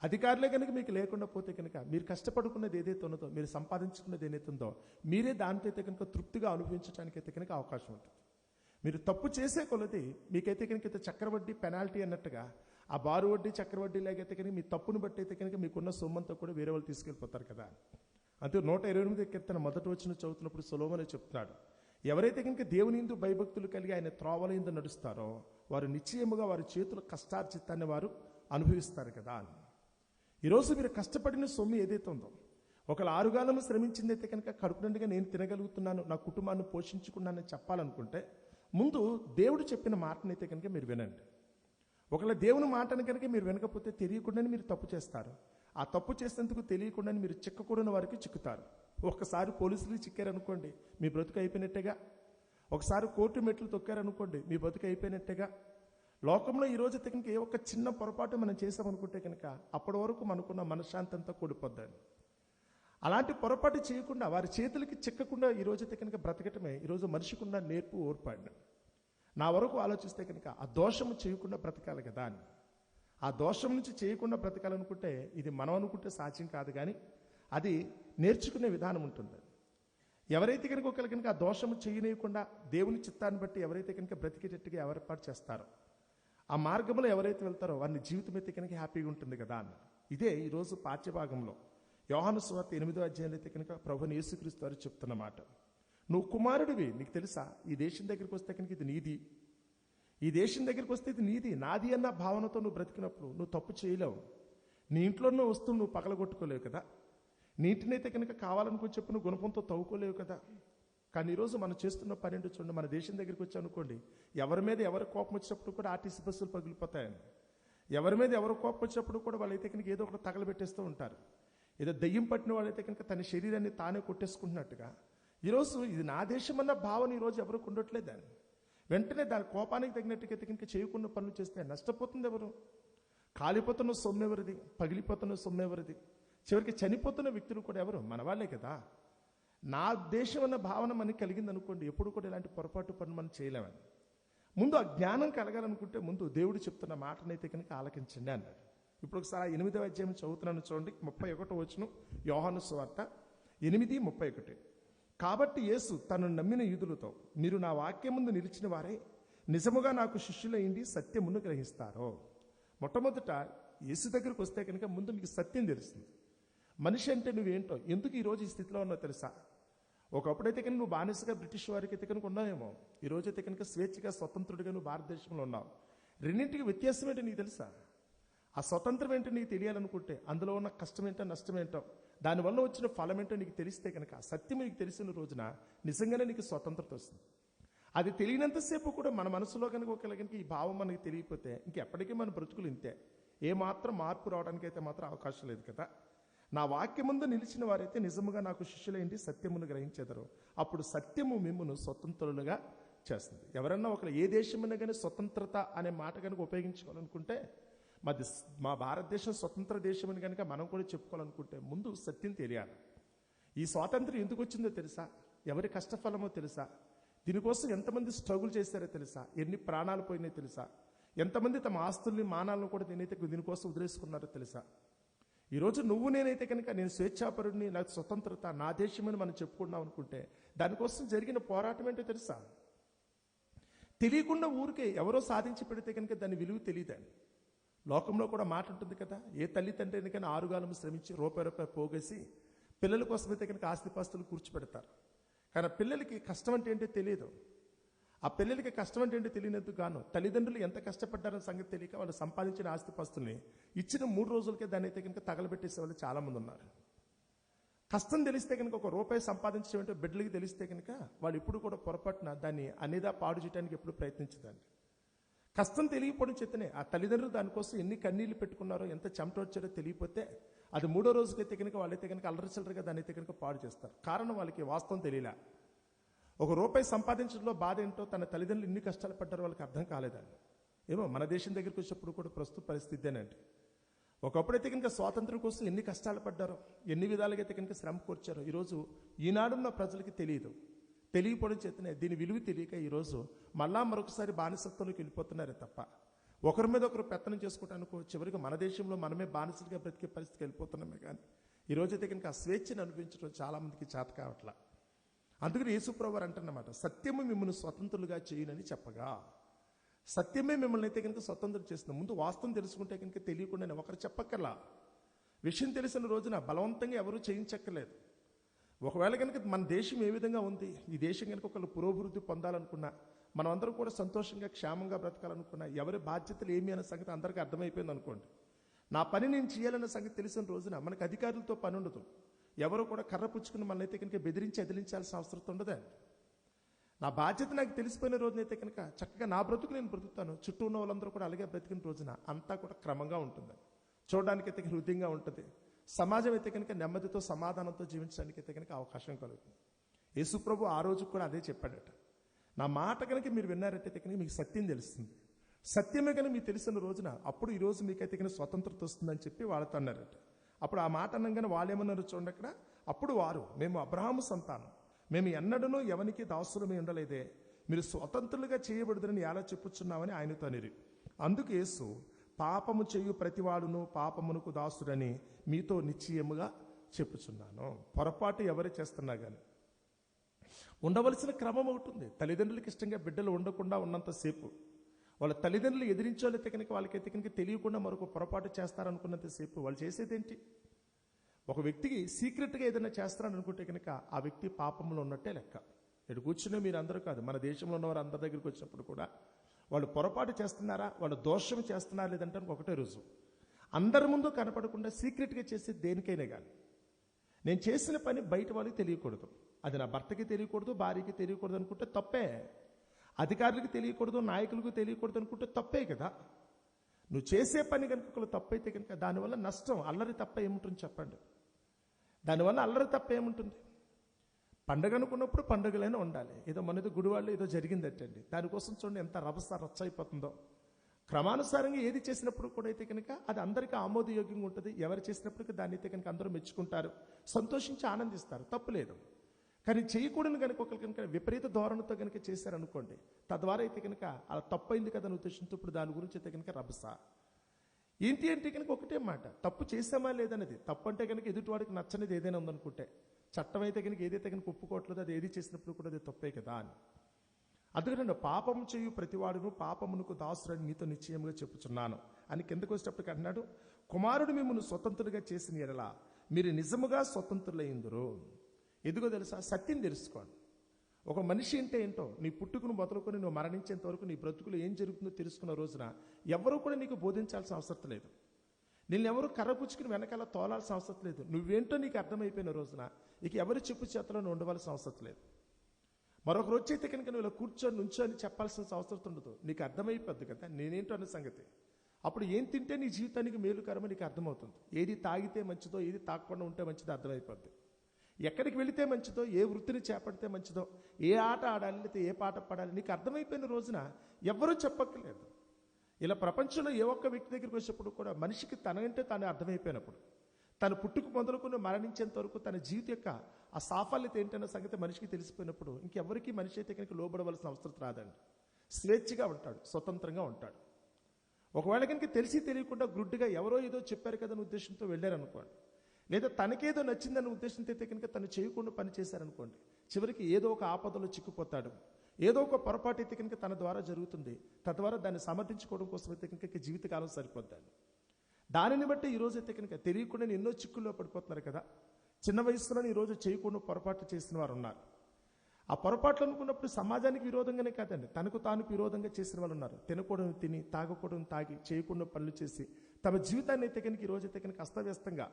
అధికారులే కనుక మీకు లేకుండా పోతే కనుక మీరు కష్టపడుకున్నది ఏదైతే ఉన్నదో, మీరు సంపాదించుకున్నది ఏదైతే ఉందో మీరే దానితో అయితే కనుక తృప్తిగా అనుభవించడానికి అయితే కనుక అవకాశం ఉంటుంది. మీరు తప్పు చేసే కొలది మీకైతే కనుక చక్రవడ్డీ పెనాల్టీ అన్నట్టుగా ఆ బారు వడ్డీ చక్రవడ్డీ లేకైతే కనుక మీ తప్పును బట్టి అయితే కనుక మీకున్న సొమ్మంతా కూడా వేరే వాళ్ళు తీసుకెళ్ళిపోతారు కదా. అంతే 128 కీర్తన మొదటి వచనం చదువుతున్నప్పుడు సొలొమోను చెప్తున్నాడు, ఎవరైతే కనుక దేవుని యందు భయభక్తులు కలిగి ఆయన త్రోవల యందు నడుస్తారో వారు నిశ్చయముగా వారి చేతుల కష్టార్జితాన్ని వారు అనుభవిస్తారు కదా అని. ఈరోజు మీరు కష్టపడిన సొమ్ము ఏదైతే ఉందో, ఒకవేళ 6 కాలము శ్రమించిందైతే కనుక కడుపు నిండుగా నేను తినగలుగుతున్నాను, నా కుటుంబాన్ని పోషించుకున్నానని చెప్పాలనుకుంటే ముందు దేవుడు చెప్పిన మాటనైతే కనుక మీరు వినండి. ఒకవేళ దేవుని మాటను కనుక మీరు వినకపోతే తెలియకుండానే మీరు తప్పు చేస్తారు. ఆ తప్పు చేసేందుకు తెలియకుండానే మీరు చిక్కకూడని వారికి చిక్కుతారు. ఒకసారి పోలీసులు చిక్కారనుకోండి మీ బ్రతుకు అయిపోయినట్టేగా. ఒకసారి కోర్టు మెట్లు తొక్కారనుకోండి మీ బ్రతుకు అయిపోయినట్టేగా. లోకంలో ఈరోజు కనుక ఏ ఒక్క చిన్న పొరపాటు మనం చేసామనుకుంటే కనుక అప్పటి వరకు మనకున్న మనశ్శాంతి అంతా కూడిపోద్దని. అలాంటి పొరపాటు చేయకుండా వారి చేతులకి చిక్కకుండా ఈరోజైతే కనుక బ్రతకటమే ఈరోజు మనిషికున్న నేర్పు ఓర్పాడు. నా వరకు ఆలోచిస్తే కనుక ఆ దోషము చేయకుండా బ్రతకాలి కదా అని. ఆ దోషం నుంచి చేయకుండా బ్రతకాలనుకుంటే ఇది మనం అనుకుంటే సాధ్యం కాదు, కానీ అది నేర్చుకునే విధానం ఉంటుంది. ఎవరైతే కనుక ఒకరు కనుక ఆ దోషము చేయనీయకుండా దేవుని చిత్తాన్ని బట్టి ఎవరైతే కనుక బ్రతికేటట్టుగా ఏర్పాటు చేస్తారో ఆ మార్గంలో ఎవరైతే వెళ్తారో వారిని జీవితం అయితే కనుక హ్యాపీగా ఉంటుంది కదా అన్న. ఇదే ఈరోజు పాఠ్యభాగంలో యోహాను సువార్త 8వ అధ్యాయంలో అయితే కనుక ప్రభువుని యేసుక్రీస్తు వారు చెప్తున్న మాట, నువ్వు కుమారుడివి, నీకు తెలుసా ఈ దేశం దగ్గరికి వస్తే కనుక ఇది నీది, ఈ దేశం దగ్గరికి వస్తే ఇది నీది, నాది అన్న భావనతో నువ్వు బ్రతికినప్పుడు నువ్వు తప్పు చేయలేవు. నీ ఇంట్లో ఉన్న వస్తువులు నువ్వు పగలగొట్టుకోలేవు కదా, నీ ఇంటినైతే కనుక కావాలనుకుని చెప్పు నువ్వు గుణపంతో తవ్వుకోలేవు కదా. కానీ ఈరోజు మనం చేస్తున్న పని ఏంటో చూడండి. మన దేశం దగ్గరికి వచ్చి అనుకోండి, ఎవరి మీద ఎవరి కోపం వచ్చినప్పుడు కూడా ఆర్టీసీ బస్సులు పగిలిపోతాయని, ఎవరి మీద ఎవరు కోపం వచ్చినప్పుడు కూడా వాళ్ళైతే కనుక ఏదో ఒకటి తగలబెట్టేస్తూ ఉంటారు. ఏదో దెయ్యం పట్టిన వాళ్ళైతే కనుక తన శరీరాన్ని తానే కొట్టేసుకుంటున్నట్టుగా ఈరోజు ఇది నా దేశం అన్న భావన ఈరోజు ఎవరికి ఉండట్లేదు. దాన్ని వెంటనే దాని కోపానికి తగినట్టుగా కనుక చేయకుండా పనులు చేస్తే నష్టపోతుంది ఎవరు? కాలిపోతున్న సొమ్ము ఎవరిది? పగిలిపోతున్న సొమ్ము ఎవరిది? చివరికి చనిపోతున్న వ్యక్తులు కూడా ఎవరు? మన వాళ్ళే కదా. నా దేశం అన్న భావన మనకి కలిగింది అనుకోండి, ఎప్పుడు కూడా ఇలాంటి పొరపాటు పనులు మనం చేయలేమని. ముందు ఆ జ్ఞానం కలగాలనుకుంటే ముందు దేవుడు చెప్తున్న మాటనైతే కనుక ఆలకించండి అన్నాడు. ఇప్పుడు ఒకసారి 8వ అధ్యాయం చదువుతున్నాను చూడండి. 31వ వచనం యోహాను సువార్త 8:31. కాబట్టి యేసు తను నమ్మిన యూదులతో, మీరు నా వాక్యం ముందు నిలిచిన వారే నిజముగా నాకు శిష్యులైంది సత్యమును గ్రహిస్తారో. మొట్టమొదట యేసు దగ్గరికి వస్తే కనుక ముందు మీకు సత్యం తెలుస్తుంది. మనిషి అంటే నువ్వేంటో, ఎందుకు ఈరోజు ఈ స్థితిలో ఉన్నావు తెలుసా? ఒకప్పుడైతే కనుక నువ్వు బానిసగా బ్రిటిష్ వారికి అయితే కనుక ఉన్నావేమో, ఈరోజైతే కనుక స్వేచ్ఛగా స్వతంత్రుడిగా నువ్వు భారతదేశంలో ఉన్నావు. రెండింటికి వ్యత్యాసం ఏంటో నీకు తెలుసా? ఆ స్వతంత్రం ఏంటో నీకు తెలియాలనుకుంటే అందులో ఉన్న కష్టం ఏంటో నష్టం ఏంటో దానివల్ల వచ్చిన ఫలం ఏంటో నీకు తెలిస్తే కనుక, సత్యం నీకు తెలిసిన రోజున నిజంగానే నీకు స్వతంత్రత వస్తుంది. అది తెలియనంతసేపు కూడా మన మనసులో కనుక ఒకవేళ ఈ భావం మనకి తెలియకపోతే ఇంకెప్పటికీ మన బ్రతుకులు ఇంతే. ఏమాత్రం మార్పు రావడానికి అయితే మాత్రం అవకాశం లేదు కదా. నా వాక్యం ముందు నిలిచిన వారైతే నిజముగా నాకు శిష్యులైంది సత్యమును గ్రహించేదరు, అప్పుడు సత్యము మిమ్మును స్వతంత్రులుగా చేస్తుంది. ఎవరన్నా ఒకరు ఏ దేశమైనా కానీ స్వతంత్రత అనే మాట కనుక ఉపయోగించుకోవాలనుకుంటే, మా భారతదేశం స్వతంత్ర దేశం అని కనుక మనం కూడా చెప్పుకోవాలనుకుంటే ముందు సత్యం తెలియాలి. ఈ స్వాతంత్రం ఎందుకు వచ్చిందో తెలుసా? ఎవరి కష్టఫలమో తెలుసా? దీనికోసం ఎంతమంది స్ట్రగుల్ చేశారో తెలుసా? ఎన్ని ప్రాణాలు పోయినాయో తెలుసా? ఎంతమంది తమ ఆస్తుల్ని మానాలను కూడా దీనికోసం వదిలేసుకున్నారో తెలుసా? ఈరోజు నువ్వు నేనైతే కనుక నేను స్వేచ్ఛాపరుడిని, నాకు స్వతంత్రత, నా దేశమని మనం చెప్పుకున్నాం అనుకుంటే దానికోసం జరిగిన పోరాటం ఏంటో తెలుసా? తెలియకుండా ఊరికే ఎవరో సాధించి పెడితే కనుక దాని విలువ తెలియదండి. లోకంలో కూడా మాట ఉంటుంది కదా, ఏ తల్లి తండ్రిని కానీ ఆరుగాలం శ్రమించి రూపాయి పోగేసి పిల్లల కోసమైతే కనుక ఆస్తిపాస్తులు కూర్చిపెడతారు. కానీ ఆ పిల్లలకి కష్టం అంటే ఏంటో తెలియదు. ఆ పిల్లలకి కష్టం అంటే ఏంటో తెలియనందుకు గాను తల్లిదండ్రులు ఎంత కష్టపడ్డారన్న సంగతి తెలియక వాళ్ళు సంపాదించిన ఆస్తిపాస్తుల్ని ఇచ్చిన 3 రోజులకే దాన్ని అయితే కనుక తగలబెట్టేసే వాళ్ళు చాలామంది ఉన్నారు. కష్టం తెలిస్తే కనుక ₹1 సంపాదించడం ఏంటో బిడ్డలకి తెలిస్తే కనుక వాళ్ళు ఇప్పుడు కూడా పొరపాటున దాన్ని అనేదా పాడు చేయడానికి ఎప్పుడు ప్రయత్నించదండి. కష్టం తెలియకపోవడం చేతనే ఆ తల్లిదండ్రులు దానికోసం ఎన్ని కన్నీళ్లు పెట్టుకున్నారో, ఎంత చెమట వచ్చారో తెలియకపోతే అది 3వ రోజుకైతే కనుక వాళ్ళైతే కనుక అల్లరిచల్లరిగా దాన్ని అయితే కనుక పాడు చేస్తారు. కారణం వాళ్ళకి వాస్తవం తెలియలే. ₹1 సంపాదించడంలో బాధ ఏంటో తన తల్లిదండ్రులు ఎన్ని కష్టాలు పడ్డారో వాళ్ళకి అర్థం కాలేదండి. ఏమో మన దేశం దగ్గరికి వచ్చినప్పుడు కూడా ప్రస్తుత పరిస్థితేనండి. ఒకప్పుడైతే కనుక స్వాతంత్రం కోసం ఎన్ని కష్టాలు పడ్డారో, ఎన్ని విధాలుగా అయితే కనుక శ్రమ కూర్చారో ఈరోజు ఈనాడున్న ప్రజలకి తెలియదు. తెలియకపోవడం చేతనే దీని విలువ తెలియక ఈరోజు మళ్ళా మరొకసారి బానిసత్వంలోకి వెళ్ళిపోతున్నారే తప్ప ఒకరి మీద ఒకరు పెత్తనం చేసుకోవటానికి చివరికి మన దేశంలో మనమే బానిసలుగా బ్రతికే పరిస్థితికి వెళ్ళిపోతున్నామే. కానీ ఈరోజైతే కనుక ఆ స్వేచ్ఛను అనుభవించడం చాలామందికి చేత కావట్లా. అందుకని యేసుప్రభువు వారు అంటున్నమాట, సత్యము మిమ్మల్ని స్వతంత్రులుగా చేయనని చెప్పగా, సత్యమే మిమ్మల్ని అయితే కనుక స్వతంత్రం చేస్తుంది. ముందు వాస్తవం తెలుసుకుంటే కనుక తెలియకుండా ఒకరు చెప్పక్కర్లా. విషయం తెలిసిన రోజున బలవంతంగా ఎవరూ చేయించక్కర్లేదు. ఒకవేళ కనుక మన దేశం ఏ విధంగా ఉంది, ఈ దేశం కనుక ఒకళ్ళు పురోభివృద్ధి పొందాలనుకున్నా, మనం అందరూ కూడా సంతోషంగా క్షేమంగా బ్రతకాలనుకున్నా, ఎవరి బాధ్యతలు ఏమి అనే సంగతి అందరికీ అర్థమైపోయింది అనుకోండి. నా పని నేను చేయాలన్న సంగతి తెలిసిన రోజున మనకు అధికారులతో పని ఉండదు. ఎవరు కూడా కర్ర పుచ్చుకుని మనల్ని అయితే కనుక బెదిరించి ఎదిరించాల్సిన అవసరం ఉండదండి. నా బాధ్యత నాకు తెలిసిపోయిన రోజునైతే కనుక చక్కగా నా బ్రతుకు నేను బ్రతుకుతాను. చుట్టూ ఉన్న వాళ్ళందరూ కూడా అలాగే బ్రతికిన రోజున అంతా కూడా క్రమంగా ఉంటుంది, చూడడానికైతే హృదయంగా ఉంటుంది. సమాజం అయితే కనుక నెమ్మదితో సమాధానంతో జీవించడానికి అయితే కనుక అవకాశం కలుగుతుంది. యేసుప్రభు ఆ రోజు కూడా అదే చెప్పాడట. నా మాట కనుక మీరు విన్నారంటే కనుక మీకు సత్యం తెలుస్తుంది. సత్యమే కనుక మీకు తెలిసిన రోజున అప్పుడు ఈరోజు మీకైతే కనుక స్వతంత్రత వస్తుందని చెప్పి వాళ్ళతో అన్నారట. అప్పుడు ఆ మాట అనగానే వాళ్ళు ఏమన్నారు చూడండి అక్కడ. అప్పుడు వారు, మేము అబ్రహాము సంతానం, మేము ఎన్నడూనూ ఎవనికి దాసులమే ఉండలేదే, మీరు స్వతంత్రులుగా చేయబడుదని ఎలా చెప్పుచున్నామని ఆయనతో అనిరి. అందుకు యేసు, పాపము చేయు ప్రతివాడును పాపమునకు దాసుడని మీతో నిశ్చయముగా చెప్పుచున్నాను. పొరపాటు ఎవరు చేస్తున్నా కానీ ఉండవలసిన క్రమం అవుతుంది. తల్లిదండ్రులకి ఇష్టంగా బిడ్డలు ఉండకుండా ఉన్నంతసేపు, వాళ్ళ తల్లిదండ్రులు ఎదిరించాలైతే కనుక వాళ్ళకైతే కనుక తెలియకుండా మరొక పొరపాటు చేస్తారనుకున్నంతసేపు వాళ్ళు చేసేదేంటి? ఒక వ్యక్తికి సీక్రెట్గా ఏదైనా చేస్తారనుకుంటే కనుక ఆ వ్యక్తి పాపంలో ఉన్నట్టే లెక్క. ఇటు కూర్చునే మీరు అందరూ కాదు, మన దేశంలో ఉన్నవారు అందరి దగ్గరికి వచ్చినప్పుడు కూడా వాళ్ళు పొరపాటు చేస్తున్నారా, వాళ్ళు దోషం చేస్తున్నారా లేదంటే ఒకటే రుజువు. అందరి ముందు కనపడకుండా సీక్రెట్గా చేసే దేనికైనా కానీ నేను చేసిన పని బయట వాళ్ళకి తెలియకూడదు, అది నా భర్తకి తెలియకూడదు, భార్యకి తెలియకూడదు అనుకుంటే తప్పే. అధికారులకు తెలియకూడదు, నాయకులకు తెలియకూడదు అనుకుంటే తప్పే కదా. నువ్వు చేసే పని కనుక ఒకళ్ళు తప్పైతే కనుక దానివల్ల నష్టం, అల్లరి తప్ప ఏముంటుంది చెప్పండి? దానివల్ల అల్లరి తప్ప ఏముంటుంది? పండగ అనుకున్నప్పుడు పండుగలైనా ఉండాలి. ఏదో మనది గుడివాళ్ళు ఏదో జరిగిందటండి, దానికోసం చూడండి ఎంత రచ్చ అయిపోతుందో. క్రమానుసారంగా ఏది చేసినప్పుడు కూడా అయితే కనుక అది అందరికీ ఆమోదయోగ్యంగా ఉంటుంది. ఎవరు చేసినప్పటికీ దాన్ని అయితే కనుక అందరూ మెచ్చుకుంటారు, సంతోషించి ఆనందిస్తారు, తప్పు లేదు. కానీ చేయకూడని కనుక ఒకరు కనుక విపరీత ధోరణితో కనుక చేశారనుకోండి, తద్వారా అయితే కనుక అలా తప్పైంది కదా అని ఉద్దేశంతో ఇప్పుడు దాని గురించి అయితే కనుక రభస ఏంటి అంటే కనుక ఒకటే మాట, తప్పు చేసామా లేదనేది. తప్పు అంటే కనుక ఎదుటివాడికి నచ్చనిది ఏదైనా ఉందనుకుంటే, చట్టం అయితే కనుక ఏదైతే కనుక ఒప్పుకోవట్లేదు అది ఏది చేసినప్పుడు కూడా అది తప్పే కదా అని. అందుకని పాపము చేయు ప్రతివాడును పాపమునకు దాసుడని మీతో నిశ్చయంగా చెప్పుచున్నాను అని కిందకు వచ్చేటప్పటికి అంటున్నాడు, కుమారుడు మిమ్మల్ని స్వతంత్రులుగా చేసిన ఎడల మీరు నిజముగా స్వతంత్రులైందురు. ఎందుకో తెలుసా? సత్యం తెలుసుకోండి. ఒక మనిషి అంటే ఏంటో నీ పుట్టుకును మొదలుకొని నువ్వు మరణించేంత వరకు నీ బ్రతుకులో ఏం జరుగుతుందో తెలుసుకున్న రోజున ఎవరూ కూడా నీకు బోధించాల్సిన అవసరం లేదు. నిన్నెవరూ కర్రపుచ్చుకుని వెనకాల తోలాల్సిన అవసరం లేదు. నువ్వేంటో నీకు అర్థమైపోయిన రోజున ఇక ఎవరి చెప్పు చేతలో నువ్వు ఉండవలసిన అవసరం లేదు. మరొక రోజు అయితే కనుక నువ్వు ఇలా కూర్చొని నుంచొని చెప్పాల్సిన అవసరం ఉండదు. నీకు అర్థమైపోద్ది కదా నేనేంటో అనే సంగతి. అప్పుడు ఏం తింటే నీ జీవితానికి మేలుకరమో నీకు అర్థమవుతుంది. ఏది తాగితే మంచిదో, ఏది తాగకుండా ఉంటే మంచిదో అర్థమైపోద్ది. ఎక్కడికి వెళితే మంచిదో, ఏ వృత్తిని చేపడితే మంచిదో, ఏ ఆట ఆడాలి లేకపోతే ఏ పాట పాడాలి నీకు అర్థమైపోయిన రోజున ఎవ్వరూ చెప్పక్కర్లేదు. ఇలా ప్రపంచంలో ఏ ఒక్క వ్యక్తి దగ్గరికి వచ్చినప్పుడు కూడా మనిషికి తనంటే తాను అర్థమైపోయినప్పుడు, తను పుట్టుకు మొదలుకొని మరణించేంత వరకు తన జీవితం యొక్క ఆ సాఫల్యత ఏంటన్న సంగతి మనిషికి తెలిసిపోయినప్పుడు ఇంకెవరికి మనిషి అయితే కనుక లోబడవలసిన అవసరం రాదండి. స్వేచ్ఛగా ఉంటాడు, స్వతంత్రంగా ఉంటాడు. ఒకవేళ కనుక తెలిసి తెలియకుండా గుడ్డిగా ఎవరో ఏదో చెప్పారు కదని ఉద్దేశంతో వెళ్ళారనుకోండి, లేదా తనకేదో నచ్చిందన్న ఉద్దేశంతో అయితే కనుక తను చేయకుండా పని చేశారనుకోండి, చివరికి ఏదో ఒక ఆపదలో చిక్కుపోతాడు. ఏదో ఒక పొరపాటు అయితే కనుక తన ద్వారా జరుగుతుంది. తద్వారా దాన్ని సమర్థించుకోవడం కోసం అయితే కనుక జీవితకాలం సరిపోద్దాన్ని. దానిని బట్టి ఈరోజు అయితే కనుక తెలియకుండా ఎన్నో చిక్కుల్లో పడిపోతున్నారు కదా. చిన్న వయసులోనే ఈరోజు చేయకుండా పొరపాట్లు చేసిన వారు ఉన్నారు. ఆ పొరపాట్లు అనుకున్నప్పుడు సమాజానికి విరోధంగానే కాదండి, తనకు తాను విరోధంగా చేసిన వాళ్ళు ఉన్నారు. తినకూడదు తిని, తాగకూడదు తాగి, చేయకుండా పనులు చేసి తమ జీవితాన్ని అయితే కనుక ఈరోజు అయితే కనుక అస్తవ్యస్తంగా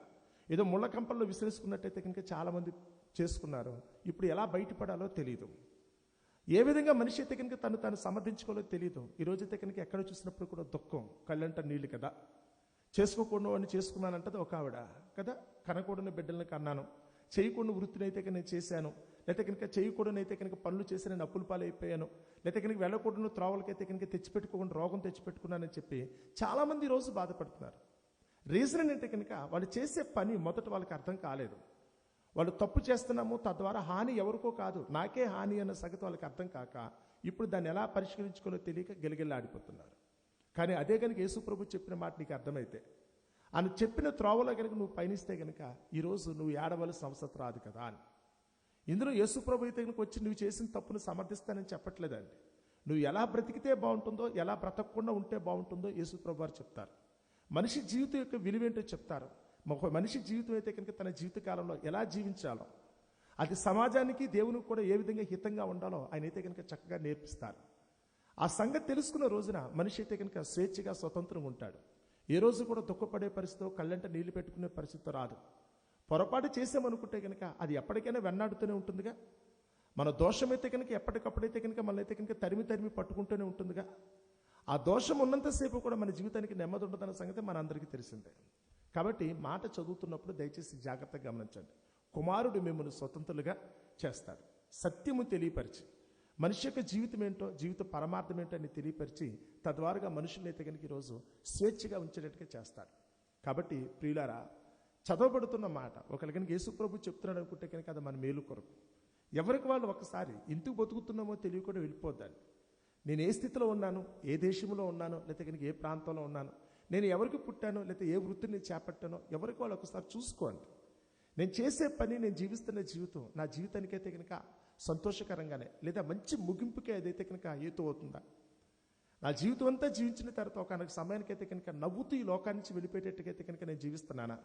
ఏదో ముళ్ళ కంపల్లో విసిరేసుకున్నట్టయితే కనుక చాలామంది చేసుకున్నారు. ఇప్పుడు ఎలా బయటపడాలో తెలియదు. ఏ విధంగా మనిషి అయితే కనుక తాను సమర్థించుకోవాలో తెలియదు. ఈరోజు అయితే కనుక ఎక్కడ చూసినప్పుడు కూడా దుఃఖం, కళ్ళంట నీళ్ళు కదా. చేసుకోకుండా వాడిని చేసుకున్నానంటది ఒక ఆవిడ కదా. కనకూడని బిడ్డలను కన్నాను, చేయకుండా వృత్తిని అయితే కనుక నేను చేశాను, లేకపోతే కనుక చేయకూడని అయితే కనుక పనులు చేసి నేను అప్పుల పాలైపోయాను, లేకపోతే కనుక వెళ్ళకూడని త్రోవలకైతే కనుక తెచ్చిపెట్టుకోకుండా రోగం తెచ్చిపెట్టుకున్నానని చెప్పి చాలామంది ఈరోజు బాధపడుతున్నారు. రీజన్ ఏంటంటే కనుక వాళ్ళు చేసే పని మొదట వాళ్ళకి అర్థం కాలేదు. వాళ్ళు తప్పు చేస్తున్నాము, తద్వారా హాని ఎవరికో కాదు నాకే హాని అన్న సంగతి వాళ్ళకి అర్థం కాక ఇప్పుడు దాన్ని ఎలా పరిష్కరించుకోవాలో తెలియక గిలగిల్లాడిపోతున్నారు. కానీ అదే కనుక యేసు ప్రభు చెప్పిన మాట నీకు అర్థమైతే, ఆయన చెప్పిన త్రోవలో కనుక నువ్వు పయనిస్తే కనుక ఈరోజు నువ్వు ఏడవలసిన అవసరం రాదు కదా అని. ఇందులో యేసు ప్రభు అయితే కనుక వచ్చి నువ్వు చేసిన తప్పును సమర్థిస్తానని చెప్పట్లేదండి. నువ్వు ఎలా బ్రతికితే బాగుంటుందో, ఎలా బ్రతకకుండా ఉంటే బాగుంటుందో యేసు ప్రభు వారు చెప్తారు. మనిషి జీవితం యొక్క విలువేంటో చెప్తారు. ఒక మనిషి జీవితం అయితే కనుక తన జీవితకాలంలో ఎలా జీవించాలో, అది సమాజానికి దేవునికి కూడా ఏ విధంగా హితంగా ఉండాలో ఆయన అయితే కనుక చక్కగా నేర్పిస్తారు. ఆ సంగతి తెలుసుకున్న రోజున మనిషి అయితే కనుక స్వేచ్ఛగా స్వతంత్రంగా ఉంటాడు. ఏ రోజు కూడా దుఃఖపడే పరిస్థితితో, కళ్ళంట నీళ్లు పెట్టుకునే పరిస్థితి రాదు. పొరపాటు చేసామనుకుంటే కనుక అది ఎప్పటికైనా వెన్నాడుతూనే ఉంటుందిగా. మన దోషమైతే కనుక ఎప్పటికప్పుడైతే కనుక మనల్ని అయితే కనుక తరిమి తరిమి ఉంటుందిగా. ఆ దోషం ఉన్నంతసేపు కూడా మన జీవితానికి నెమ్మది ఉండదన్న సంగతి మన అందరికీ తెలిసిందే. కాబట్టి మాట చదువుతున్నప్పుడు దయచేసి జాగ్రత్తగా గమనించండి. కుమారుడు మిమ్మల్ని స్వతంత్రులుగా చేస్తాడు. సత్యము తెలియపరిచి, మనిషి యొక్క జీవితం ఏంటో, జీవిత పరమార్థం ఏంటో అని తెలియపరిచి తద్వారాగా మనుషుల్ని అయితే కనుక ఈరోజు స్వేచ్ఛగా ఉంచేటట్టుగా చేస్తాడు. కాబట్టి ప్రియులారా, చదవబడుతున్న మాట ఒకరి కనుక యేసు ప్రభు చెప్తున్నాడు అనుకుంటే కనుక అది మన మేలు కొరకు. ఎవరికి వాళ్ళు ఒకసారి ఎందుకు బతుకుతున్నామో తెలియకుండా వెళ్ళిపోద్దండి. నేను ఏ స్థితిలో ఉన్నాను, ఏ దేశంలో ఉన్నాను, లేకపోతే కనుక ఏ ప్రాంతంలో ఉన్నాను, నేను ఎవరికి పుట్టానో, లేకపోతే ఏ వృత్తిని చేపట్టానో ఎవరికి వాళ్ళు ఒకసారి చూసుకోండి. నేను చేసే పని, నేను జీవిస్తున్న జీవితం నా జీవితానికైతే కనుక సంతోషకరంగానే, లేదా మంచి ముగింపుకే అదైతే కనుక హేతు అవుతుందా? నా జీవితం అంతా జీవించిన తర్వాత ఒక సమయానికైతే కనుక నవ్వుతూ ఈ లోకాన్ని నుంచి వెళ్ళిపోయేటట్టుకైతే కనుక నేను జీవిస్తున్నానా?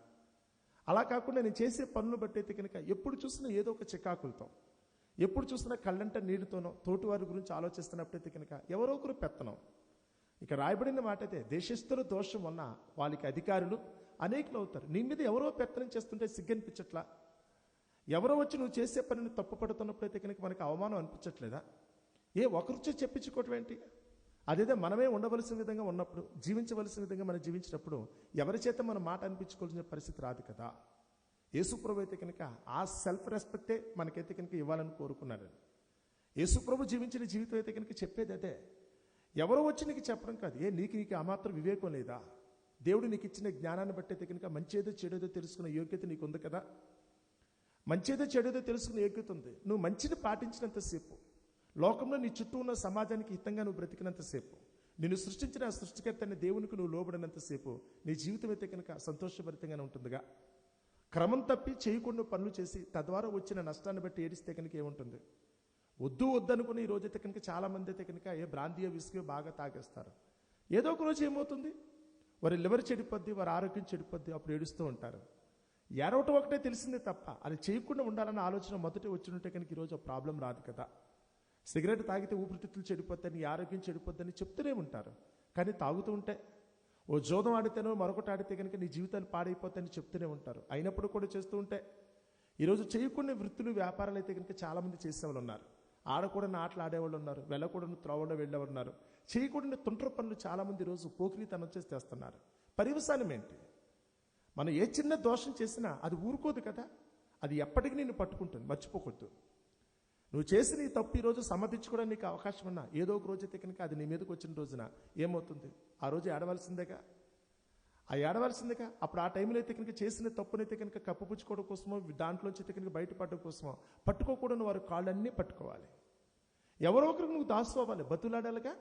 అలా కాకుండా నేను చేసే పనులు బట్టి అయితే కనుక ఎప్పుడు చూసినా ఏదో ఒక చికాకులతో, ఎప్పుడు చూసినా కళ్ళంట నీటితోనో, తోటివారి గురించి ఆలోచిస్తున్నప్పుడైతే కనుక ఎవరో ఒకరు పెత్తనం. ఇక రాయబడిన మాట అయితే, దేశస్థుల దోషం వల్ల వాళ్ళకి అధికారులు అనేకులు అవుతారు. నీ మీద ఎవరో పెత్తనం చేస్తుంటే సిగ్గనిపించట్లా? ఎవరో వచ్చి నువ్వు చేసే పనిని తప్పు పడుతున్నప్పుడైతే కనుక మనకు అవమానం అనిపించట్లేదా? ఒకరిచే చెప్పించుకోవటం ఏంటి? అదేదో మనమే ఉండవలసిన విధంగా ఉన్నప్పుడు, జీవించవలసిన విధంగా మనం జీవించినప్పుడు ఎవరి చేత మనం మాట అనిపించుకోవాల్సిన పరిస్థితి రాదు కదా. యేసుప్రభు అయితే కనుక ఆ సెల్ఫ్ రెస్పెక్టే మనకైతే కనుక ఇవ్వాలని కోరుకున్నాడు. యేసుప్రభు జీవించిన జీవితం అయితే కనుక చెప్పేది అదే. ఎవరో వచ్చి నీకు చెప్పడం కాదు. నీకు ఆ మాత్రం వివేకం లేదా? దేవుడు నీకు ఇచ్చిన జ్ఞానాన్ని బట్టి అయితే కనుక మంచేదో చెడేదో తెలుసుకునే యోగ్యత నీకు ఉంది కదా. మంచేదో చెడేదో తెలుసుకునే యోగ్యత ఉంది. నువ్వు మంచిని పాటించినంతసేపు, లోకంలో నీ చుట్టూ ఉన్న సమాజానికి హితంగా నువ్వు బ్రతికినంతసేపు, నిన్ను సృష్టించిన ఆ సృష్టికర్తని దేవునికి నువ్వు లోబడినంతసేపు నీ జీవితం అయితే కనుక సంతోషభరితంగానే ఉంటుందిగా. క్రమం తప్పి చేయకుండా పనులు చేసి తద్వారా వచ్చిన నష్టాన్ని బట్టి ఏడిస్తే కనుక ఏముంటుంది? వద్దు వద్దనుకుని ఈ రోజైతే కనుక చాలామంది అయితే కనుక బ్రాంతియో విస్కీయో బాగా తాగేస్తారు. ఏదో ఒక రోజు ఏమవుతుంది? వారి లివర్ చెడిపోద్ది, వారి ఆరోగ్యం చెడిపోద్ది, అప్పుడు ఏడుస్తూ ఉంటారు. ఏడవటం ఒకటే తెలిసిందే తప్ప అది చేయకుండా ఉండాలన్న ఆలోచన మొదట వచ్చినట్టే కనుక ఈరోజు ప్రాబ్లం రాదు కదా. సిగరెట్ తాగితే ఊపిరితిత్తులు చెడిపోద్దని, ఆరోగ్యం చెడిపోద్దని చెప్తూనే ఉంటారు. కానీ తాగుతూ ఉంటే, ఓ జోదం ఆడితేనో మరొకటి ఆడితే కనుక నీ జీవితాలు పాడైపోతాయని చెప్తూనే ఉంటారు. అయినప్పుడు కూడా చేస్తూ ఉంటే, ఈరోజు చేయకుండా వృత్తులు వ్యాపారాలు అయితే కనుక చాలామంది చేసేవాళ్ళు ఉన్నారు. ఆడకూడని ఆటలు ఆడేవాళ్ళు ఉన్నారు, వెళ్ళకూడని త్రోవలో వెళ్ళేవాళ్ళు ఉన్నారు. చేయకూడని తుంట్ర పనులు చాలామంది ఈరోజు పోకిరీతనం చేసి చేస్తున్నారు. పర్యవసానం ఏంటి? మనం ఏ చిన్న దోషం చేసినా అది ఊరుకోదు కదా. అది ఎప్పటికీ నిన్ను పట్టుకుంటుంది, మర్చిపోకూడదు. నువ్వు చేసిన ఈ తప్పు ఈరోజు సమర్థించుకోవడానికి నీకు అవకాశం ఉన్నా ఏదో ఒక రోజు అయితే కనుక అది నీ మీదకి వచ్చిన రోజున ఏమవుతుంది? ఆ రోజు ఏడవలసిందేగా. అప్పుడు ఆ టైంలో అయితే కనుక చేసిన తప్పునైతే కనుక కప్పుపుచ్చుకోవడం కోసమో, దాంట్లోంచి అయితే కనుక బయటపడడం కోసమో పట్టుకోకూడని వారు కాళ్ళన్నీ పట్టుకోవాలి. ఎవరో ఒకరికి నువ్వు దాసు అవ్వాలి, బతులాడాలిగా.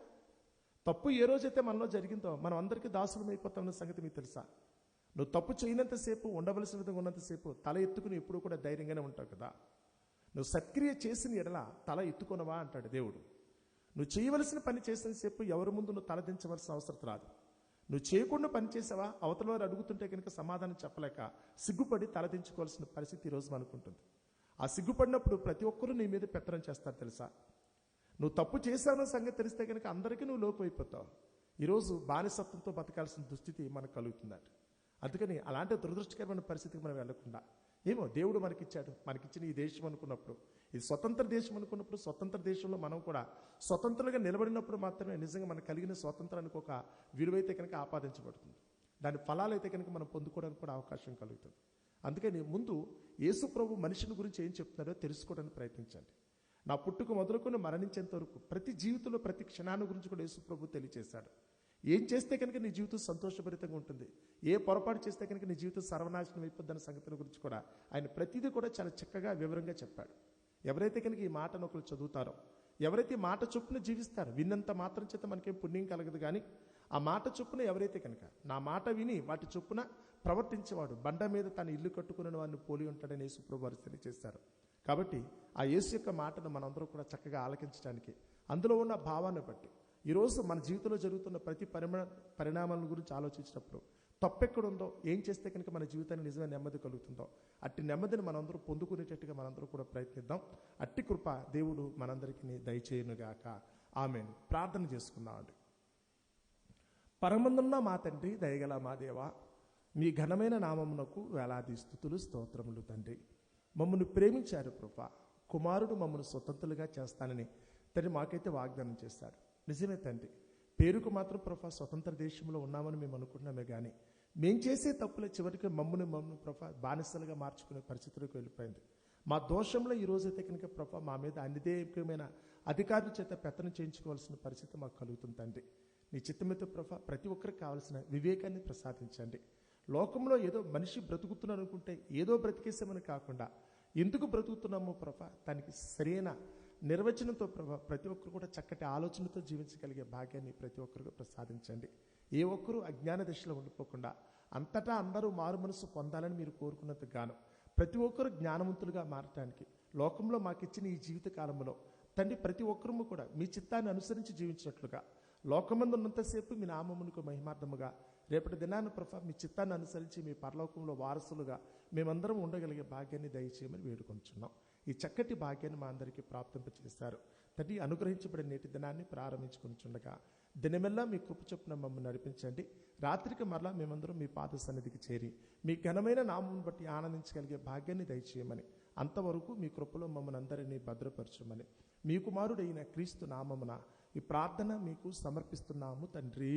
తప్పు ఏ రోజైతే మనలో జరిగిందో మనం అందరికీ దాసులం అయిపోతామన్న సంగతి మీకు తెలుసా? నువ్వు తప్పు చేయనంతసేపు, ఉండవలసిన విధంగా ఉన్నంతసేపు తల ఎత్తుకుని ఎప్పుడు కూడా ధైర్యంగానే ఉంటావు కదా. నువ్వు సత్క్రియ చేసిన ఎడల తల ఎత్తుకొనవా అంటాడు దేవుడు. నువ్వు చేయవలసిన పని చేసిన సేపు ఎవరి ముందు నువ్వు తలదించవలసిన అవసరం రాదు. నువ్వు చేయకుండా పని చేసావా, అవతల వారు అడుగుతుంటే కనుక సమాధానం చెప్పలేక సిగ్గుపడి తలదించుకోవాల్సిన పరిస్థితి ఈరోజు మనకు ఉంటుంది. ఆ సిగ్గుపడినప్పుడు ప్రతి ఒక్కరూ నీ మీద పెత్తనం చేస్తారు తెలుసా. నువ్వు తప్పు చేశావన్న సంగతి తెలిస్తే కనుక అందరికీ నువ్వు లోపు అయిపోతావు. ఈరోజు బానిసత్వంతో బతకాల్సిన దుస్థితి మనకు కలుగుతుందట. అందుకని అలాంటి దురదృష్టకరమైన పరిస్థితికి మనం వెళ్లకుండా, ఏమో దేవుడు మనకిచ్చిన ఈ దేశం అనుకున్నప్పుడు, ఇది స్వతంత్ర దేశం అనుకున్నప్పుడు, స్వతంత్ర దేశంలో మనం కూడా స్వతంత్రంగా నిలబడినప్పుడు మాత్రమే నిజంగా మనకు కలిగిన స్వాతంత్రానికి ఒక విలువైతే కనుక ఆపాదించబడుతుంది. దాని ఫలాలు అయితే కనుక మనం పొందుకోవడానికి కూడా అవకాశం కలుగుతుంది. అందుకని ముందు యేసు ప్రభు మనిషిని గురించి ఏం చెప్తున్నారో తెలుసుకోవడానికి ప్రయత్నించండి. నా పుట్టుక మొదలుకొని మరణించేంత వరకు ప్రతి జీవితంలో ప్రతి క్షణాన్ని గురించి కూడా యేసు ప్రభు తెలియచేశాడు. ఏం చేస్తే కనుక నీ జీవితం సంతోషభరితంగా ఉంటుంది, ఏ పొరపాటు చేస్తే కనుక నీ జీవితం సర్వనాశనం అయిపోద్దన్న సంగతిని గురించి కూడా ఆయన ప్రతిదీ కూడా చాలా చక్కగా వివరంగా చెప్పాడు. ఎవరైతే కనుక ఈ మాటను ఒకరు చదువుతారో, ఎవరైతే ఈ మాట చొప్పున జీవిస్తారో, విన్నంత మాత్రం చేత మనకేం పుణ్యం కలగదు, కానీ ఆ మాట చొప్పున ఎవరైతే కనుక నా మాట విని వాటి చొప్పున ప్రవర్తించేవాడు బండ మీద తన ఇల్లు కట్టుకున్న వాడిని పోలి ఉంటాడని యేసు ప్రభు వారు తెలియజేశారు. కాబట్టి ఆ యేసు యొక్క మాటను మనందరూ కూడా చక్కగా ఆలకించడానికి, అందులో ఉన్న భావాన్ని బట్టి ఈరోజు మన జీవితంలో జరుగుతున్న ప్రతి పరిణామాల గురించి ఆలోచించినప్పుడు తప్పెక్కడుందో, ఏం చేస్తే కనుక మన జీవితానికి నిజమైన నెమ్మది కలుగుతుందో, అట్టి నెమ్మదిని మనందరూ పొందుకునేటట్టుగా మనందరూ కూడా ప్రయత్నిద్దాం. అట్టి కృప దేవుడు మనందరికీ దయచేయునుగాక. ఆమేన్. ప్రార్థన చేసుకుందామండి. పరమందున్న మా తండ్రి, దయగల మా దేవా, మీ ఘనమైన నామమునకు వేలాది స్తుతులు స్తోత్రములు తండ్రి. మమ్మల్ని ప్రేమించారు ప్రభా, కుమారుడు మమ్మల్ని స్వతంత్రులుగా చేస్తానని తండ్రి మాకైతే వాగ్దానం చేశాడు. నిజమే తండ్రి, పేరుకు మాత్రం ప్రభా స్వతంత్ర దేశంలో ఉన్నామని మేము అనుకుంటున్నామే, కానీ మేము చేసే తప్పులే చివరికి మమ్మల్ని ప్రభా బానిసలుగా మార్చుకునే పరిస్థితులకు వెళ్ళిపోయింది. మా దోషంలో ఈ రోజైతే కనుక ప్రభా మా మీద అనిదేయమైన అధికారుల చేత పెత్తనం చేయించుకోవాల్సిన పరిస్థితి మాకు కలుగుతుంది తండ్రి. నీ చిత్తమైతే ప్రభా ప్రతి ఒక్కరికి కావాల్సిన వివేకాన్ని ప్రసాదించండి. లోకంలో ఏదో మనిషి బ్రతుకుతున్నాడు అనుకుంటే ఏదో బ్రతికేసామని కాకుండా ఎందుకు బ్రతుకుతున్నామో ప్రభా దానికి సరైన నిర్వచనంతో ప్రభా ప్రతి ఒక్కరు కూడా చక్కటి ఆలోచనతో జీవించగలిగే భాగ్యాన్ని ప్రతి ఒక్కరికి ప్రసాదించండి. ఏ ఒక్కరూ అజ్ఞాన దశలో ఉండిపోకుండా అంతటా అందరూ మారు మనసు పొందాలని మీరు కోరుకున్నందుకు గాను ప్రతి ఒక్కరు జ్ఞానవంతులుగా మారటానికి లోకంలో మాకిచ్చిన ఈ జీవిత కాలంలో తండ్రి ప్రతి ఒక్కరూ కూడా మీ చిత్తాన్ని అనుసరించి జీవించినట్లుగా, లోకమందు ఉన్నంతసేపు మీ నామమునకు మహిమార్థముగా, రేపటి దినాన ప్రభా మీ చిత్తాన్ని అనుసరించి మీ పరలోకంలో వారసులుగా మేమందరం ఉండగలిగే భాగ్యాన్ని దయచేయమని వేడుకొంచున్నాం. ఈ చక్కటి భాగ్యాన్ని మా అందరికీ ప్రాప్తింపచేశారు తండ్రి. అనుగ్రహించబడిన నేటి దినాన్ని ప్రారంభించుకుంటుండగా దినమెల్లా మీ కృప చొప్పున మమ్మల్ని నడిపించండి. రాత్రికి మరలా మేమందరం మీ పాద సన్నిధికి చేరి మీ ఘనమైన నామమును బట్టి ఆనందించగలిగే భాగ్యాన్ని దయచేయమని, అంతవరకు మీ కృపలో మమ్మల్ని అందరినీ భద్రపరచమని మీ కుమారుడైన క్రీస్తు నామమున ఈ ప్రార్థన మీకు సమర్పిస్తున్నాము తండ్రి.